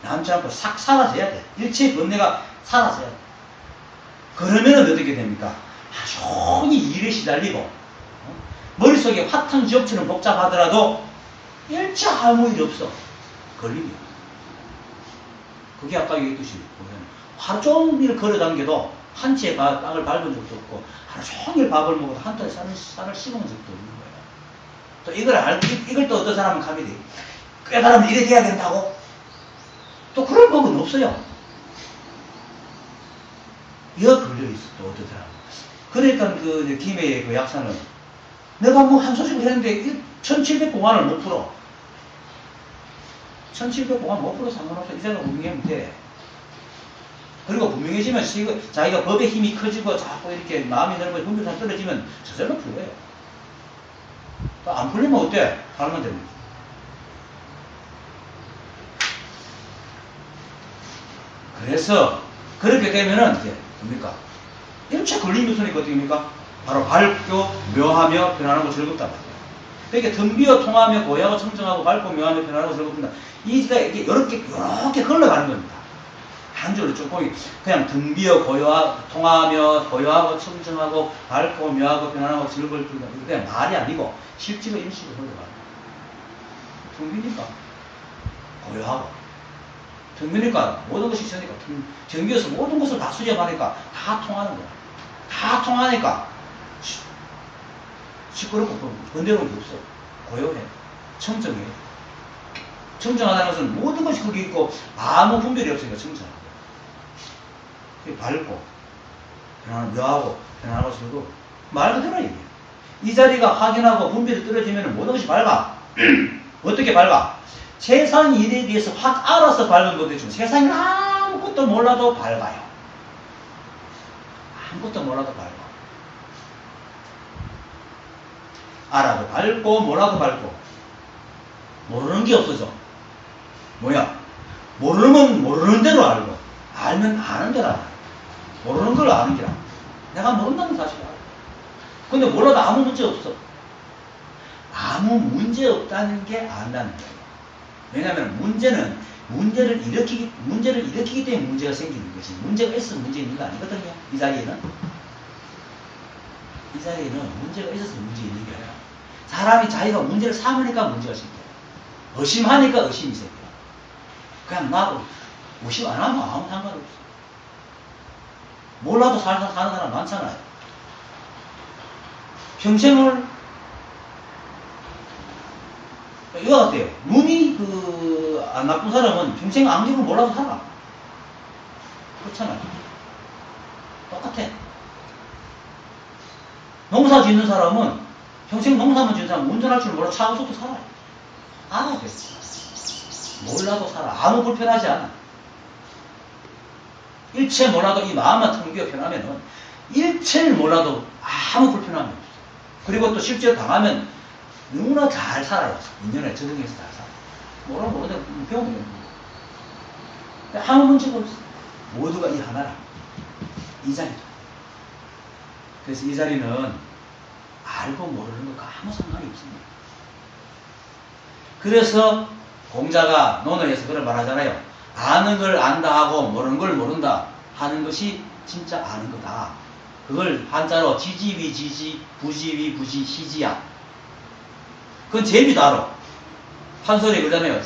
남지 않고 싹 사라져야 돼. 일체의 번뇌가 사라져야 돼. 그러면 어떻게 됩니까? 하루 종일 일에 시달리고 머릿속에 화탕지옥처럼 복잡하더라도 일체 아무 일 없어. 걸림이 없어. 그게 아까 얘기했듯이 하루 종일 걸어다녀도 한 채의 땅을 밟은 적도 없고 하루 종일 밥을 먹어도 한 ton의 쌀을 씹은 적도 없는 거예요. 또 이걸 또 어떤 사람은 감이 돼. 깨달으면 이래 돼야 된다고? 또 그런 법은 없어요. 여 걸려있어, 또 어떤 사람은. 그러니까 김해의 그 약사는 내가 뭐 한 소식을 했는데 1700공안을 못 풀어. 1700공안 못 풀어 상관없어. 이 생각 분명하면 돼. 그리고 분명해지면 자기가 법의 힘이 커지고 자꾸 이렇게 마음이 넓어지고 분별이 떨어지면 저절로 풀려요. 안 풀리면 어때? 살면 됩니다. 그래서 그렇게 되면은 이제 뭡니까? 일체 걸림이 없으니까 어떻게 됩니까? 바로 밝고 묘하며 편안하고 즐겁단 말이에요. 그러니까 덤비어 통하며 고요하고 청정하고 밝고 묘하며 편안하고 즐겁다. 이가 이렇게 흘러가는 겁니다. 한 줄로 쭉 보기 그냥 덤비어 통하며 고요하고 청정하고 밝고 묘하고 편안하고 즐겁다. 그냥 말이 아니고 실제로 일시로 흘러가요. 덤비니까 고요하고 덤비니까 모든 것이 있으니까 정비어서 모든 것을 다 수집하니까 다 통하는 거야. 다 통하니까 시끄럽고 건드는 게 없어. 고요해. 청정해. 청정하다는 것은 모든 것이 거기 있고 아무 분별이 없으니까 청정하고 밝고 편안하고 묘하고 편안하고 즐거워. 말 그대로 얘기해. 이 자리가 확인하고 분별이 떨어지면 모든 것이 밝아. 어떻게 밝아? 세상 일에 대해서 확 알아서 밝은 것도 있지만 세상에 아무것도 몰라도 밝아요. 아무것도 몰라도 밝아. 알아도 밝고 몰라도 밝고 모르는 게 없어져. 뭐야? 모르면 모르는 대로 알고 알면 아는 대로 알아. 모르는 걸 아는 게라. 내가 모른다는 사실을 알아. 근데 몰라도 아무 문제 없어. 아무 문제 없다는 게 안다는 거예요. 왜냐하면 문제를 일으키기 때문에 문제가 생기는 것이 문제가 있어서 문제 있는 거 아니거든요. 이 자리에는 문제가 있어서 문제 있는 게 아니라 사람이 자기가 문제를 삼으니까 문제가 생겨요. 의심하니까 의심이 생겨요. 그냥 나도 의심 안 하면 아무 상관없어. 몰라도 사는 사람 많잖아요. 평생을 이거 같아요. 눈이 안 나쁜 사람은 평생 안경을 몰라도 살아. 그렇잖아요. 똑같아. 농사 짓는 사람은 평생 농사만 짓는 사람은 운전할 줄 몰라도 차 없어도 살아요. 알아야 돼. 몰라도 살아. 아무 불편하지 않아. 일체 몰라도 이 마음만 텅 비어 편하면은 일체를 몰라도 아무 불편함이 없어. 그리고 또 실제로 당하면 너무나 잘 살아요. 인연에 적응해서 잘 살아. 뭐라고 배우면 아무 문제가 없어. 모두가 이 하나라. 이 자리다. 그래서 이 자리는 알고 모르는 것과 아무 상관이 없습니다. 그래서 공자가 논어에서 그런 말 하잖아요. 아는 걸 안다 하고 모르는 걸 모른다 하는 것이 진짜 아는 거다. 그걸 한자로 지지위 지지, 부지위 부지, 시지야. 그건 제비도 알아. 판소리 그러잖아요.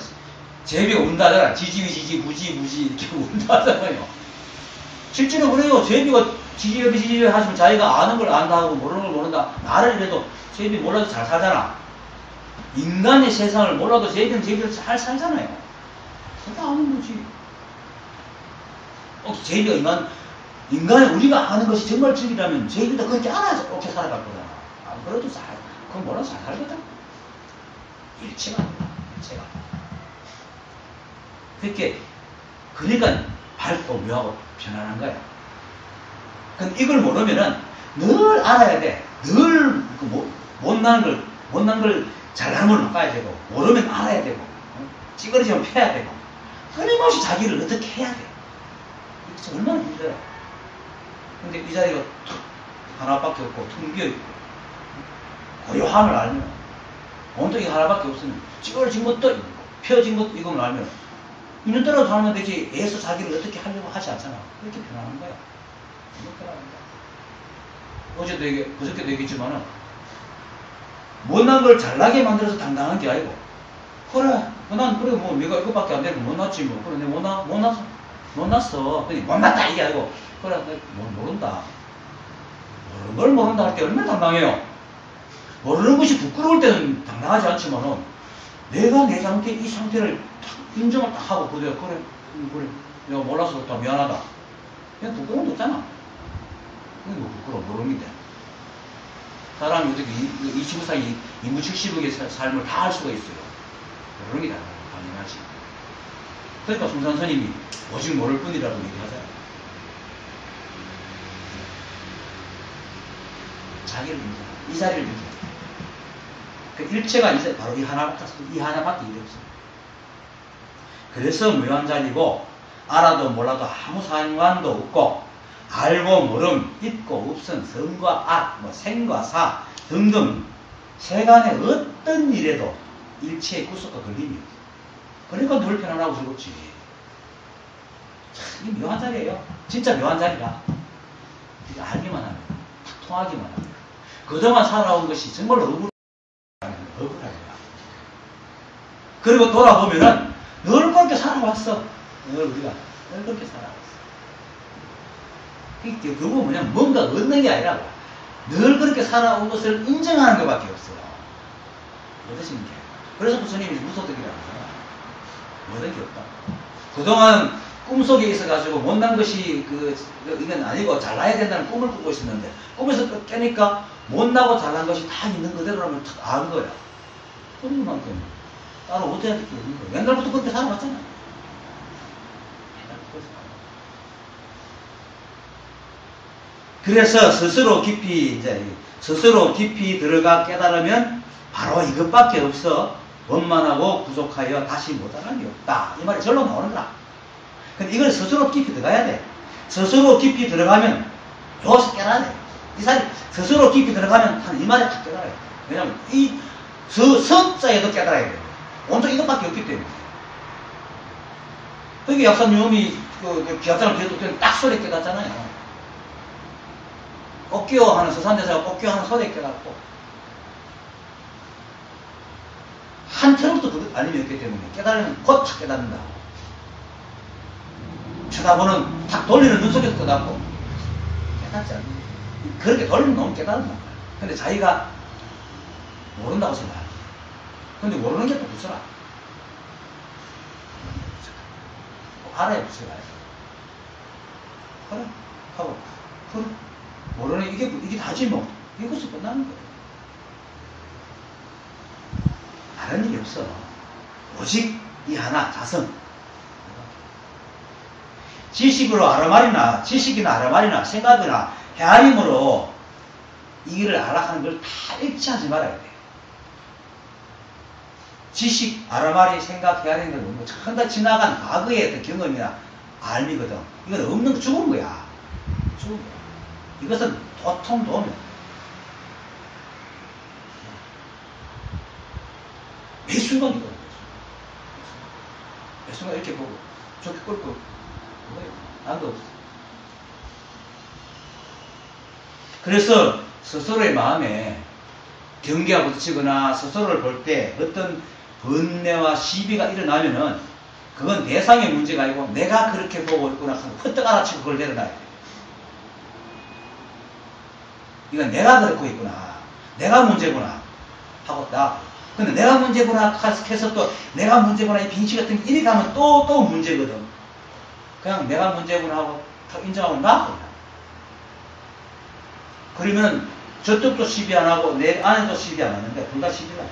제비가 운다 하잖아. 지지위 지지, 부지 부지 이렇게 운다 하잖아요. 실제로 그래요. 제비가 지지위 하시면 자기가 아는 걸 안다 하고 모르는 걸 모른다. 말을 이래도 제비 몰라도 잘 살잖아. 인간의 세상을 몰라도 제비는 제비를 잘 살잖아요. 그거 아는 거지. 제비가 인간의 우리가 아는 것이 정말 진리라면 제비도 그렇게 알아서 그렇게 살아갈 거잖아. 안 그래도 그건 몰라서 잘 살거든. 일체가 아니다. 일체가. 그러니까 밝고 묘하고 편안한 거야. 근데 이걸 모르면은 늘 알아야 돼. 늘 못난 걸 잘나는 걸 바꿔야 되고, 모르면 알아야 되고, 찌그러지면 패야 되고, 끊임없이 자기를 어떻게 해야 돼. 이게 얼마나 힘들어. 근데 이 자리가 툭 하나밖에 없고 텅 비어있고 고요함을 알면, 온통이 하나밖에 없으면 찌그러진 것도 있고 펴진 것도 이걸 알면 있는 대로 살면 되지. 애써 자기를 어떻게 하려고 하지 않잖아. 그렇게 편안한 거야. 그저께도 얘기했지만은, 못난 걸 잘나게 만들어서 당당한 게 아니고, 그래, 난 그래, 뭐, 내가 이거밖에 안 되고 못났지, 뭐. 그래, 내가 못났어. 못났다, 이게 아니고, 그래, 내가 모른다. 모르는 걸 모른다 할 때 얼마나 당당해요. 모르는 것이 부끄러울 때는 당당하지 않지만은, 내가 내 상태, 이 상태를 딱 인정을 딱 하고, 그래, 내가 몰라서 그렇다, 미안하다. 그냥 부끄러움도 없잖아. 그게 뭐 부끄러워, 모르는 게. 사람이 어떻게 25살 인구 70억의 삶을 다 할 수가 있어요. 모르는 게 당연하지. 그러니까 송산 스님이 오직 모를 뿐이라고 얘기하잖아요. 자기를 인정, 이 자리를 인정. 그 일체가 바로 이 하나밖에 없어요. 그래서 묘한 자리고, 알아도 몰라도 아무 상관도 없고, 알고 모름, 있고 없은 성과 악, 생과 사 등등 세간의 어떤 일에도 일체의 구속과 걸림이 없어. 그러니까 늘 편안하고 즐겁지. 참, 이 묘한 자리예요. 진짜 묘한 자리라. 알기만 하면, 통하기만 하면. 그동안 살아온 것이 정말로 억울하게. 그리고 돌아보면은 늘 그렇게 살아왔어. 우리가 늘 그렇게 살아왔어. 결국은 뭐냐면 뭔가 얻는 게 아니라 늘 그렇게 살아온 것을 인정하는 것밖에 없어요. 얻으시는 게. 그래서 부처님이 무소득이라고 하잖아. 얻은 게 없다. 그동안 꿈속에 있어가지고 못난 것이 이건 아니고 잘나야 된다는 꿈을 꾸고 있었는데, 꿈에서 깨니까 못나고 잘난 것이 다 있는 그대로라면 안 거야. 그런 만큼 따로 어떻게 해야 될 게 없는 거야. 옛날부터 그렇게 살아왔잖아. 그래서 스스로 깊이 들어가 깨달으면 바로 이것밖에 없어. 원만하고 부족하여 다시 못하는 게 없다. 이 말이 절로 나오는 거야. 근데 이걸 스스로 깊이 들어가야 돼. 스스로 깊이 들어가면 여기서 깨달아야 돼. 이 사람이 스스로 깊이 들어가면 한 이 말에 딱 깨달아야 돼. 왜냐면 이 석자에도 깨달아야 돼. 온통 이것밖에 없기 때문에. 그게 약사님이 기합장을 뒤에 뒀더니 딱 소리 깨닫잖아요. 꽃기호 하는 서산대사가 꽃기호 하는 소리에 깨닫고, 한테로부터 그 알림이 없기 때문에 깨달으면 곧 탁 깨닫는다. 쳐다보는 탁 돌리는 눈 속에서 깨닫고 깨닫지 않는 거예요. 그렇게 돌리면 너무 깨닫는다. 근데 자기가 모른다고 생각해. 근데 모르는 게 또 부처라. 알아야 부처라. 그래 하고 그래 모르는 이게 다지 뭐. 이것이 끝나는 거예요. 다른 일이 없어. 오직 이 하나, 자성. 지식이나 아라말이나 생각이나 헤아림으로 이 일을 알아 하는 걸 다 일치하지 말아야 돼. 지식, 아라말이, 생각, 헤아리는 건 뭐 전부 지나간 과거의 어떤 경험이나 알미거든. 이건 없는 거 죽은 거야. 죽은 거야. 이것은 도통 매 순간이거든. 매 순간 이렇게 보고 저렇게 끌고 난도 없어. 그래서 스스로의 마음에 경계가 붙이거나 스스로를 볼 때 어떤 번뇌와 시비가 일어나면은 그건 대상의 문제가 아니고 내가 그렇게 보고 있구나 하고 헛떡 알아치고 그걸 내려놔야 돼. 이건 내가 그렇고 있구나. 내가 문제구나. 하고 나. 근데 내가 문제구나 해서 또 내가 문제구나 이 빙치 같은 게 이리 가면 또 문제거든. 그냥 내가 문제구나 하고 탁 인정하고 나. 그러면 저쪽도 시비 안 하고 내 안에도 시비 안 하는데 둘 다 시비가.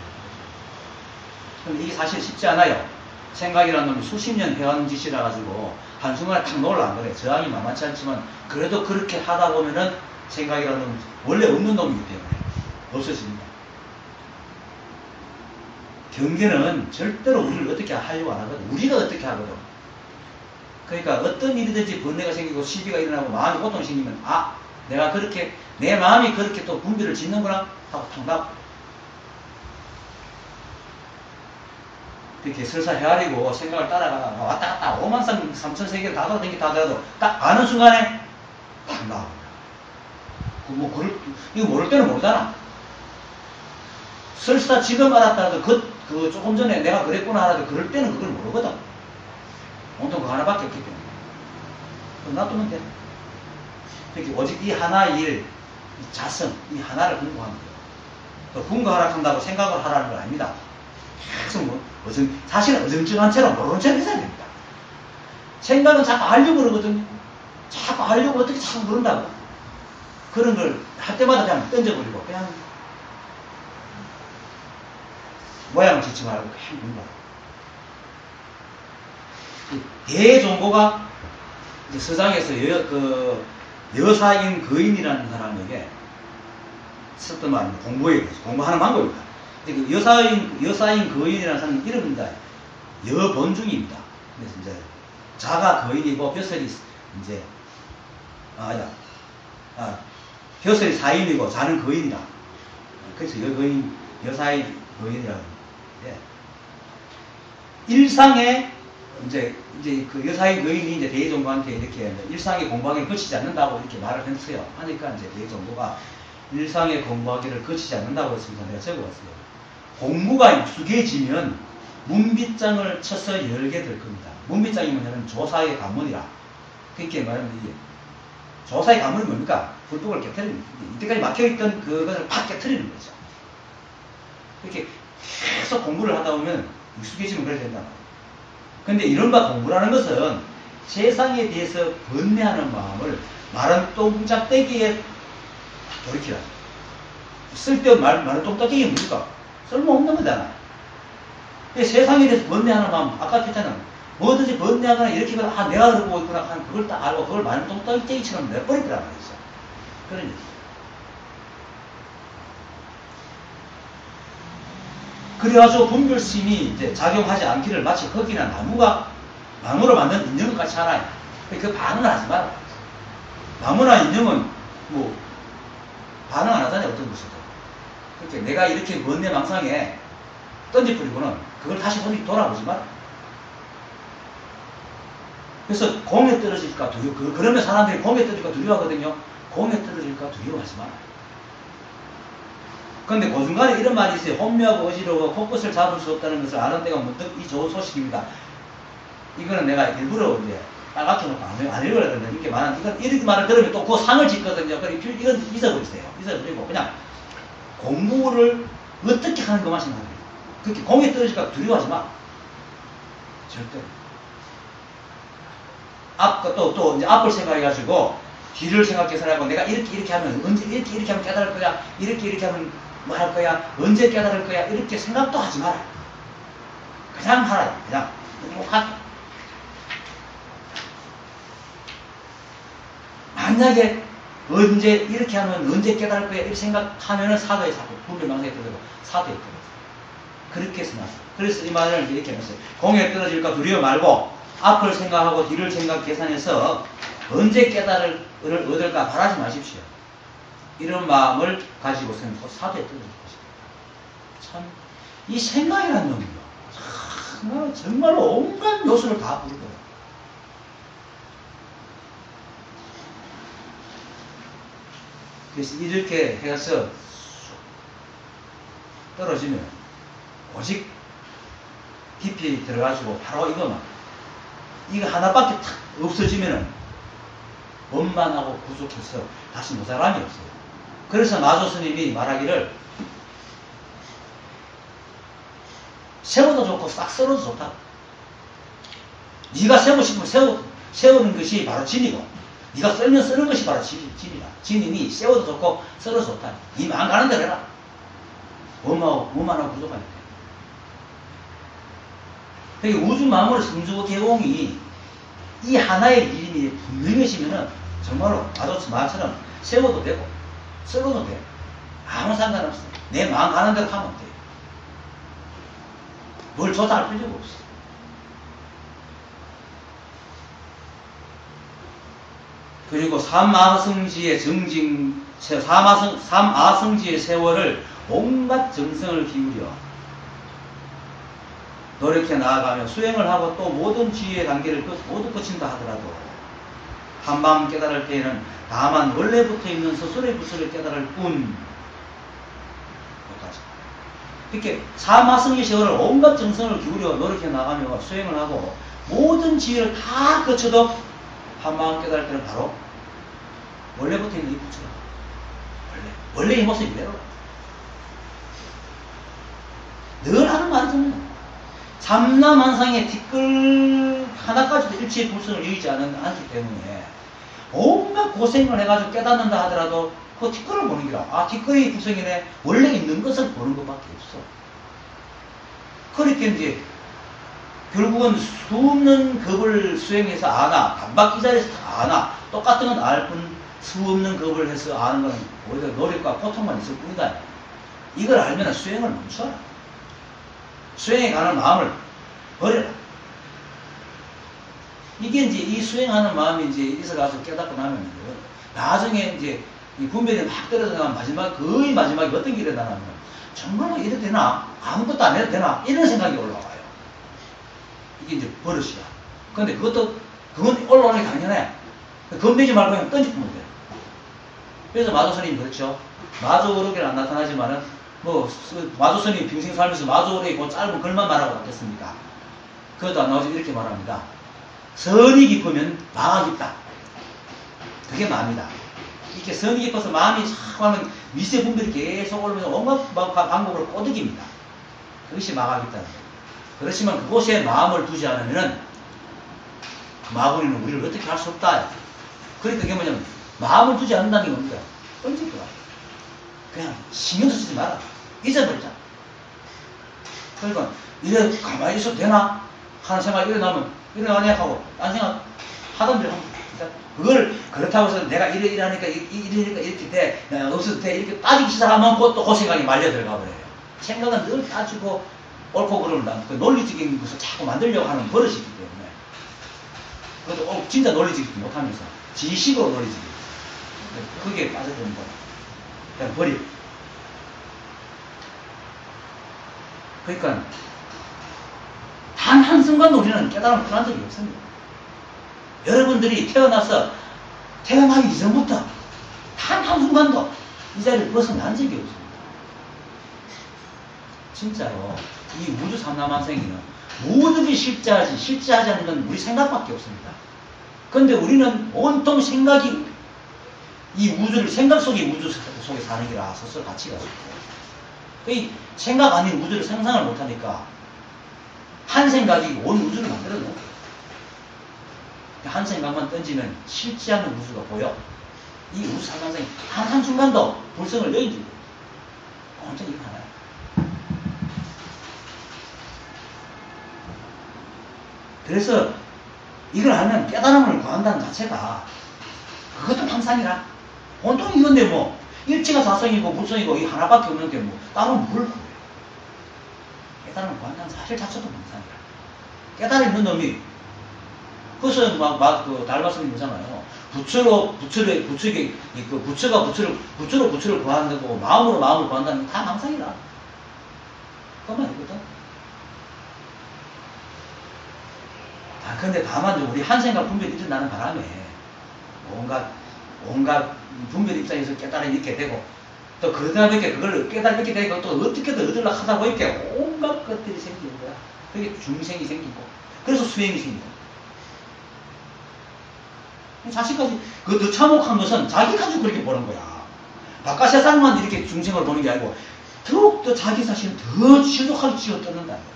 근데 이게 사실 쉽지 않아요. 생각이라는 놈이 수십 년 해온 짓이라 가지고 한순간에 탁 놓으려 안 그래. 저항이 만만치 않지만 그래도 그렇게 하다 보면은 생각이라는 놈은 원래 없는 놈이기 때문에 없어집니다. 경계는 절대로 우리를 어떻게 하려고 안 하거든. 우리가 어떻게 하거든. 그러니까 어떤 일이든지 번뇌가 생기고 시비가 일어나고 마음이 고통이 생기면 아 내가 그렇게 내 마음이 그렇게 또 분별을 짓는구나 하고 탁 나. 이렇게 설사 헤아리고 생각을 따라가다가 왔다 갔다 5만 3천 세계를 다 돌아다니기 하더라도 딱 아는 순간에 딱 나와. 이거 모를 때는 모르잖아. 설사 지금 알았다도 그 조금 전에 내가 그랬구나 하라도 그럴 때는 그걸 모르거든. 온통 그거 하나밖에 없기 때문에. 그럼 놔두면 돼. 그러니까 오직 이 하나의 일, 이 자성, 이 하나를 공부하는 거예요. 또 궁거하라 한다고 생각을 하라는 건 아닙니다. 계속 사실은 어정쩡한 채로 모르는 채로 있어야 됩니다. 생각은 자꾸 하려고 그러거든요. 자꾸 하려고 어떻게 자꾸 그런다고. 그런 걸 할 때마다 그냥 던져버리고 그냥 모양을 짓지 말고 그냥 공부하고. 대종고가 서장에서 여사인 거인이라는 사람에게 썼던 말입니다. 공부하는 방법입니다. 그 여사인 거인이라는 사람 이름입니다. 여본중입니다. 그래서 이제 자가 거인이고 벼슬이 이제 벼슬이 사인이고 자는 거인이다. 그래서 여사인 거인이라고 합니다. 일상에 이제 그 여사인 거인이 이제 대종고한테 이렇게 일상의 공부하기를 거치지 않는다고 이렇게 말을 했어요. 하니까 이제 대종고가 일상의 공부하기를 거치지 않는다고 했습니다. 내가 적어봤어요. 공부가 익숙해지면 문빗장을 쳐서 열게 될 겁니다. 문빗장이 뭐냐면 조사의 관문이라. 그렇게 말하면 이게 조사의 관문이 뭡니까? 불법을 깨트리는 거죠. 이때까지 막혀있던 그것을 팍 깨트리는 거죠. 이렇게 계속 공부를 하다 보면 익숙해지면 그래야 된다. 근데 이른바 공부라는 것은 세상에 대해서 번뇌하는 마음을 마른 똥짝대기에 돌이키라. 쓸데없는 마른 똥짝대기가 뭡니까? 쓸모없는 거잖아. 세상에 대해서 번뇌하는 마음, 아까 했잖아. 뭐든지 번뇌하거나 이렇게 하거나, 내가 그러고 있구나 하는 그걸 딱 알고 그걸 마른 똥짝대기처럼 내버리더란 말이죠. 그런 얘기. 그래가지고 분별심이 이제 작용하지 않기를 마치 흙이나 나무로 만든 인형과 같이 하나요. 그 반응을 하지 마라. 나무나 인형은 뭐 반응 안 하잖아요. 어떤 것이든. 그러니까 내가 이렇게 먼 내 망상에 던져버리고는 그걸 다시 돌아보지 마라. 그래서 공에 떨어질까 두려워. 그러면 사람들이 공에 떨어질까 두려워하거든요. 공에 떨어질까 두려워하지 마라. 그런데 그 중간에 이런 말이 있어요. 혼묘하고 어지러워 코끝을 잡을 수 없다는 것을 아는 때가 문득 이 좋은 소식입니다. 이거는 내가 일부러 이제 빨갛게 놓고 안 읽어야 된다. 이렇게 말하는, 이런 말을 들으면 또 그 상을 짓거든요. 그러니까 이건 잊어버리세요. 잊어버리고 그냥 공부를 어떻게 하는 것만 생각해요. 그렇게 공에 떨어질까 두려워하지 마. 절대로. 또 이제 앞을 생각해가지고 뒤를 생각해서 하고 내가 이렇게 하면 언제 이렇게 하면 깨달을 거야. 이렇게 하면 뭐 할 거야. 언제 깨달을 거야. 이렇게 생각도 하지 마라. 그냥 하라. 그냥 하. 만약에 언제 이렇게 하면 언제 깨달을 거야 이렇게 생각하면은 사도에 사고 분별망상에 들어가고 사도에 들어가요. 그렇게 해서 나왔어요. 그래서 이 말을 이렇게 해놨어요. 공에 떨어질까 두려워 말고 앞을 생각하고 뒤를 생각 계산해서 언제 깨달을 얻을까 바라지 마십시오. 이런 마음을 가지고서는 사도에 떨어질 것입니다. 참 이 생각이라는 놈이요. 정말로 온갖 요소를 다 부릴 거예요. 그래서 이렇게 해서 떨어지면 오직 깊이 들어가지고 바로 이거 하나밖에 탁 없어지면은 원만하고 부족해서 다시 모자람이 없어요. 그래서 마조 스님이 말하기를 세워도 좋고 싹 썰어도 좋다. 네가 세우고 싶으면 세우는 것이 바로 진이고, 네가 썰면 쓰는 것이 바로 진이다. 진이니 세워도 좋고 썰어도 좋다. 네 마음 가는 대로 해라. 뭐만하고 부족하니까. 그러니까 우주 만물 성주 개공이 이 하나의 이름이 분명해지면은 정말로 마도스 말처럼 세워도 되고 썰어도 돼. 아무 상관없어. 내 마음 가는 대로 하면 돼. 뭘 조사할 필요가 없어. 그리고 삼아성지의 삼아성지의 세월을 온갖 정성을 기울여 노력해 나아가며 수행을 하고 또 모든 지혜의 단계를 모두 거친다 하더라도 한밤 깨달을 때에는 다만 원래부터 있는 스스로의 부처를 깨달을 뿐. 이렇게 삼아성지의 세월을 온갖 정성을 기울여 노력해 나가며 수행을 하고 모든 지혜를 다 거쳐도 한밤 깨달을 때는 바로 원래부터 있는 이 부처가 원래의 모습이 그대로라. 늘 하는 말이잖아요. 삼라만상의 뒷글 하나까지도 일체의 불성을 이루지 않기 때문에 온갖 고생을 해가지고 깨닫는다 하더라도 그 뒷글을 보는 게라. 아, 뒷글이 불성이네. 원래 있는 것을 보는 것밖에 없어. 그렇게 이제 결국은 수없는 겁을 수행해서 아나, 단박 이 자리에서 다 아나, 똑같은 건 알 뿐 수없는 겁을 해서 아는 건 오히려 노력과 고통만 있을 뿐이다. 이걸 알면 수행을 멈춰라. 수행에 가는 마음을 버려라. 이게 이제 이 수행하는 마음이 이제 있어가지고 깨닫고 나면 나중에 이제 이 분별이 막 떨어져 나가면 거의 마지막에 어떤 길에 나가면 정말로 이래도 되나? 아무것도 안 해도 되나? 이런 생각이 올라와요. 이게 이제 버릇이야. 근데 그건 올라오는 게 당연해. 겁내지 말고 그냥 던지면 돼. 그래서 마조스님이 그렇죠. 마조로기는 안 나타나지만은, 마조스님이 평생 살면서 마조로기 그 짧은 글만 말하고 왔겠습니까? 그것도 안 나오지 이렇게 말합니다. 선이 깊으면 마가 깊다. 그게 마음이다. 이렇게 선이 깊어서 마음이 참 하면 미세 분별이 계속 올라오면서 온갖 방법으로 꼬드깁니다. 그것이 마가 깊다는 거예요. 그렇지만 그곳에 마음을 두지 않으면은 그 마구니는 우리를 어떻게 할 수 없다. 그러니까 그게 뭐냐면 마음을 두지 않는다는 게 뭡니까? 던질 거야. 그냥 신경도 쓰지 마라. 잊어버리자. 그러니까 이래 가만히 있어도 되나? 하는 생각이 일어나냐 하고 딴 생각 하던 대로 합니다. 그걸 그렇다고 해서 내가 이러니까 이렇게 돼. 없어도 돼. 이렇게 따지기 시작하면 그것도 그 생각이 말려 들어가 버려요. 생각은 늘 따지고 옳고 그름을 그 논리적인 것을 자꾸 만들려고 하는 버릇이기 때문에 그것도 진짜 논리적이지 못하면서 지식으로 논리적이지. 그게 빠져드는 거야. 그냥 버려. 그러니까 단 한순간도 우리는 깨달음을 떠난 적이 없습니다. 여러분들이 태어나기 이전부터 단 한순간도 이 자리를 벗어난 적이 없습니다. 진짜로 이 우주 삼라만생이는 모든 게 실제하지 않는 건 우리 생각밖에 없습니다. 그런데 우리는 온통 생각이 이 우주를 생각 속의 우주 속에 사는 게라 스스로 가치가 없고 이 생각 아닌 우주를 상상을 못하니까 한 생각이 온 우주를 만들어 놓은 거예요. 한 생각만 던지면 실지 않는 우주가 보여. 이 우주 삼라만생이 한순간도 불성을 여의지 거예요. 완전히 이거 하나요. 그래서 이걸 알면 깨달음을 구한다는 자체가 그것도 항상이라. 온통 이건데 뭐 일체가 사성이고 무성이고 이 하나밖에 없는 게 뭐 따로 뭘 구해. 깨달음을 구한다는 사실 자체도 항상이라. 깨달아 있는 놈이 그것은 그 달바스님 보잖아요. 부처가 부처를 구한다고 마음으로 마음을 구한다는 게 다 항상이라. 그것만 있거든. 근데 다만 우리 한생각 분별이 일어나는 바람에 온갖 분별 입장에서 깨달아 이렇게 되고 또 그러다 보니까 그걸 깨달아 이렇게 되고 또 어떻게든 얻으려고 하다 보니까 온갖 것들이 생기는 거야. 그게 중생이 생기고 그래서 수행이 생기고 자식까지 그 참혹한 것은 자기 가지고 그렇게 보는 거야. 바깥 세상만 이렇게 중생을 보는 게 아니고 더욱더 자기 자신을 더 지독하게 쥐어뜯는다는 거야.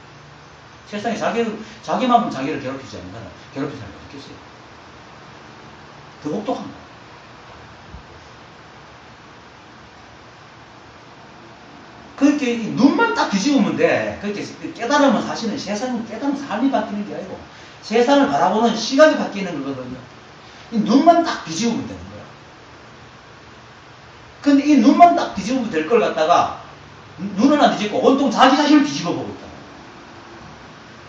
세상에 자기만큼 자기를 괴롭히지 않는 사람, 괴롭히지 않는 사람 없겠어요. 더 혹독한 거야. 그렇게 눈만 딱 뒤집으면 돼. 그렇게 깨달으면 사실은 세상은 깨달으면 삶이 바뀌는 게 아니고 세상을 바라보는 시각이 바뀌는 거거든요. 이 눈만 딱 뒤집으면 되는 거야. 근데 이 눈만 딱 뒤집으면 될 걸 갖다가 눈은 안 뒤집고 온통 자기 자신을 뒤집어 보고 있다.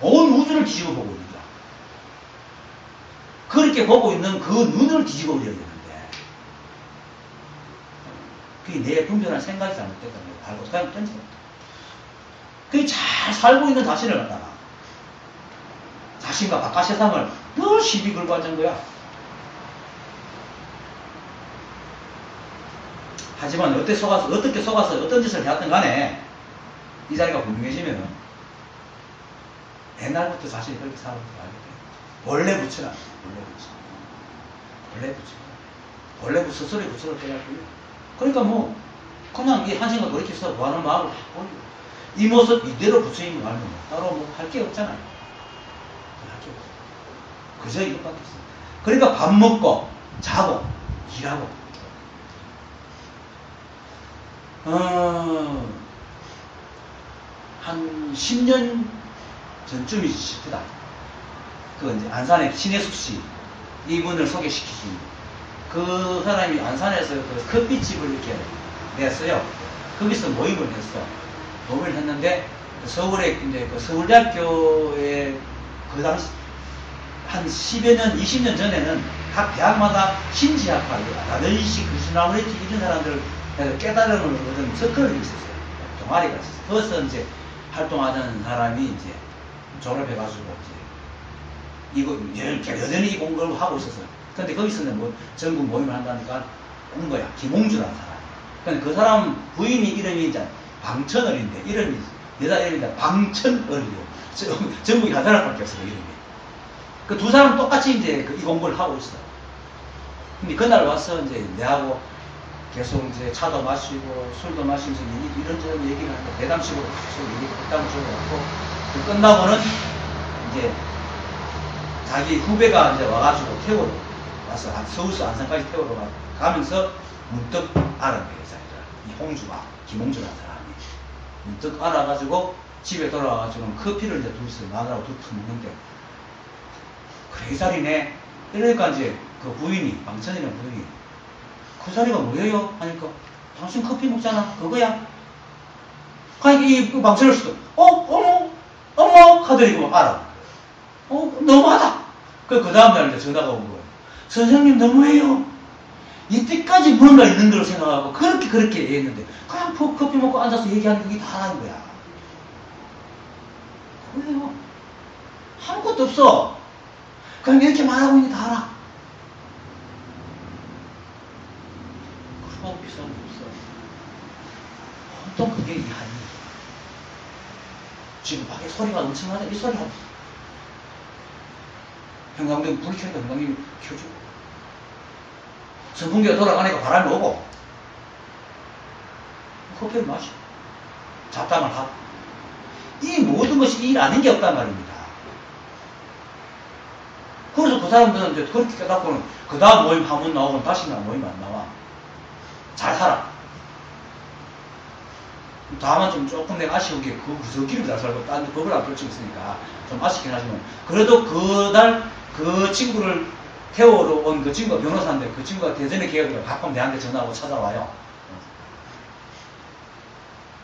온 우주를 뒤집어 보고 있는 거야. 그렇게 보고 있는 그 눈을 뒤집어 버려야 되는데 그게 내 분별한 생각이 잘못됐다는 거야. 알고 그냥 던져. 그게 잘 살고 있는 자신을 갖다가 자신과 바깥 세상을 늘 시비 걸고 앉은 거야. 하지만 어떻게 속아서 어떤 짓을 해왔든 간에 이 자리가 분명해지면 옛날부터 자신이 그렇게 살아온 걸 알게 돼. 원래 부처라. 원래 부처 스스로의 부처를 빼앗고요. 그러니까 뭐 그냥 이 한 생각 그렇게 해서 뭐하는 마음을 확 버리고 이 모습 이대로 부처님을 알면 따로 뭐 할 게 없잖아요. 할 게 없어. 그저 이것밖에 없어. 그러니까 밥 먹고 자고 일하고 한 10년 전쯤이 싶다. 그 이제 안산의 신혜숙 씨 이분을 소개시키신 그 사람이 안산에서 그 커피집을 이렇게 냈어요. 거기서 모임을 했어. 모임을 했는데 서울에 이제 그 서울대학교에 그 당시 한 10여 년, 20년 전에는 각 대학마다 신지학과, 라든지 크리스나무리티 이런 사람들 깨달음을 얻은 서클이 있었어요. 동아리가 있었어요. 거기서 이제 활동하던 사람이 이제 졸업해가지고 이제 이거 여전히 이 공부를 하고 있었어요. 근데 거기서는 뭐 전국 모임을 한다니까 온 거야. 김홍주라는 사람. 근데 그 사람 부인이 이름이 이제 방천어리인데 이름이 여자 이름이 방천어리요. 전국에 한 사람밖에 없어요. 이름이. 그 두 사람 똑같이 이제 이 공부를 하고 있어. 근데 그날 와서 이제 내하고 계속 이제 차도 마시고 술도 마시면서 이런저런 얘기를 하고 대담식으로 계속 얘기를 덕담식으로 하고 끝나고는 이제 자기 후배가 이제 와가지고 태우러 와서 서울서 안산까지 태우러 가면서 문득 알았네요. 이 홍주가 김홍주라는 사람이 문득 알아가지고 집에 돌아와가지고 커피를 이제 둘이서 마누라고 둘 먹는데 그래 이 자리네. 이러니까 이제 그 부인이 방천이라는 부인이 그 자리가 뭐예요? 하니까 당신 커피 먹잖아. 그거야. 그러니까 이 방천을 수도 어머 하더니 뭐 알아. 너무하다. 그 다음날 이제 전화가 온 거예요. 선생님 너무해요. 이때까지 뭔가 있는 걸로 생각하고 그렇게 얘기했는데 그냥 커피 먹고 앉아서 얘기하는 게 다라는 거야. 왜요? 아무것도 없어. 그냥 이렇게 말하고 있는 게 다라. 그러고 비싼 게 없어. 보통 그게 이 한이. 지금 밖에 소리가 엄청나네. 이 소리가 형광등 불이 켜니까 형광등이 켜주고 선풍기가 돌아가니까 바람이 오고 커피를 마셔. 잡담을 하고 이 모든 것이 일 아닌 게 없단 말입니다. 그래서 그 사람들은 이제 그렇게 깨닫고는 그 다음 모임 한 번 나오면 다시 모임 안 나와. 잘 살아. 다만 좀 조금 내가 아쉬운 게 저끼리 잘 살고 딴 법을 안 펼치고 있으니까 좀 아쉽긴 하지만 그래도 그날 그 친구를 태우러 온 그 친구가 변호사인데 그 친구가 대전에 계약을 가끔 내한테 전화하고 찾아와요.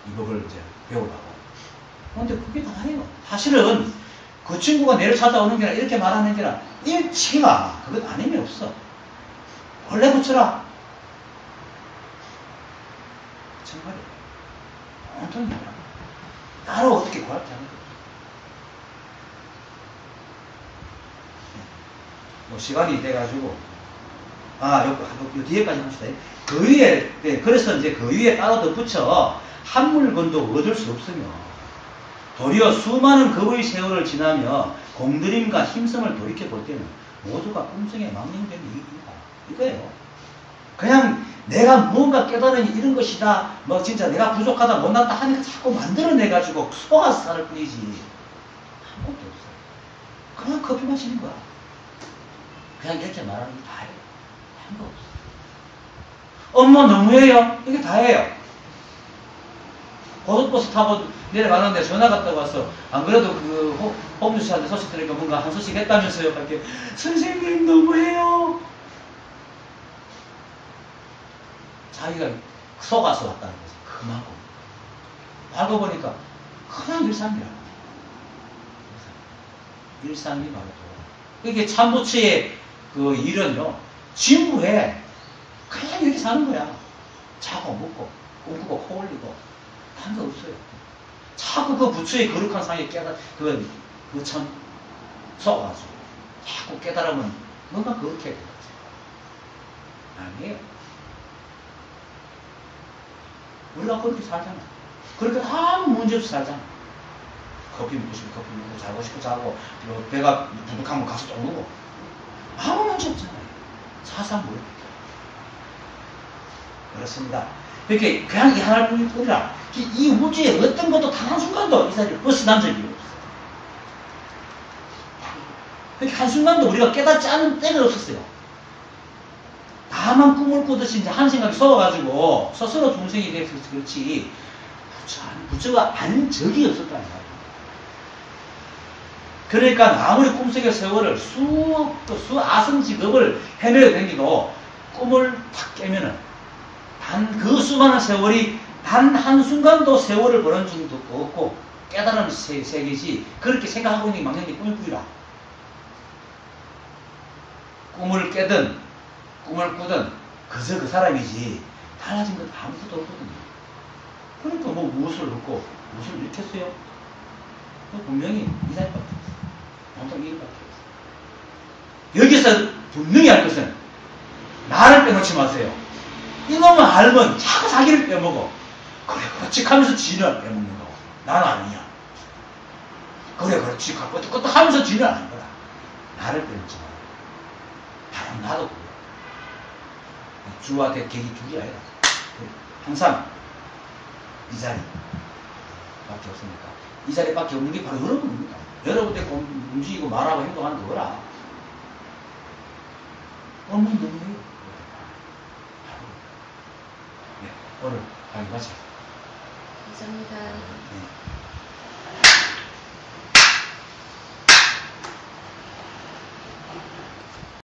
이 법을 이제 배우라고. 그런데 그게 다예요. 사실은 그 친구가 내를 찾아오는 게 아니라 이렇게 말하는 게 아니라 일칭아 그건 아님이 없어. 원래 붙여라. 정말이에요. 온통이 뭐야. 따로 어떻게 구할 게 아니고. 뭐 시간이 돼가지고 요 뒤에까지 합시다. 그 위에 그래서 이제 그 위에 따로 덧붙여 한 물건도 얻을 수 없으며 도리어 수많은 겁의 세월을 지나며 공들임과 힘성을 돌이켜볼 때는 모두가 꿈속에 망령되는 일이다. 이거예요. 그냥 내가 무언가 깨달으니 이런 것이다. 뭐 진짜 내가 부족하다 못났다 하니까 자꾸 만들어내가지고 속아서 살 뿐이지. 아무것도 없어. 그냥 커피 마시는 거야. 그냥 이렇게 말하는 게 다예요. 다른 거 없어. 업무 너무해요. 이게 다예요. 고속버스 타고 내려가는데 전화가 딱 왔어. 안 그래도 그 홈뉴스한테 소식 들으니까 뭔가 한 소식 했다면서요. 이렇게 선생님 너무해요. 자기가 속아서 왔다는 거지. 그만큼. 알고 보니까 그냥 일상이라고. 일상이 말고. 이게 참부처의 그 일은요, 진부해. 그냥 이렇게 사는 거야. 자고 먹고, 꿈꾸고, 코 올리고. 다른 거 없어요. 자꾸 그 부처의 거룩한 상에 참, 속아가지고. 자꾸 깨달으면 뭔가 그렇게 해야 되겠지. 아니에요. 우리가 그렇게 살잖아. 그렇게 아무 문제 없이 살잖아. 커피 먹고 싶으면 커피 먹고, 자고 싶고 자고, 배가 부득하면 가서 또 먹고. 아무 문제 없잖아요. 사상 뭐예요? 그렇습니다. 이렇게 그냥 이 하나뿐이라 이 우주에 어떤 것도 단 한순간도 이 자리를 벗어난 적이 없어요. 그렇게 한순간도 우리가 깨닫지 않은 때가 없었어요. 다만 꿈을 꾸듯이 이제 한 생각이 쏘아가지고 스스로 중생이 돼서 그렇지 부처가 아닌 적이 없었다는 거예요. 그러니까 아무리 꿈속의 세월을 수아성직업을 헤매어 다니도 꿈을 탁 깨면은 단 그 수많은 세월이 단 한순간도 세월을 보낸 적도 없고 깨달은 세계지 그렇게 생각하고 있는 게 막연히 꿈을 꾸이라. 꿈을 깨든 꿈을 꾸든 그저 그 사람이지 달라진 건 아무것도 없거든요. 그러니까 뭐 무엇을 얻고 무엇을 잃겠어요? 분명히 이 자리밖에 없어요. 온통 이 일밖에 없어요. 여기서 분명히 할 것은 나를 빼놓지 마세요. 이놈은 알면 자꾸 자기를 빼먹어. 그래 그렇지 하면서 지는 빼먹는 거고 나는 아니야. 그래 그렇지 하고 하면서 지는 아닌 거다. 나를 빼놓지 마. 바로 나도 그래. 주와 객이 둘이 아니라 항상 이 자리 밖에 없으니까 이 자리밖에 없는 게 바로 여러분입니다. 여러분들 움직이고 말하고 행동하는 그거라. 없는 놈이에요. 네, 오늘 강의 마치겠습니다. 감사합니다. 네.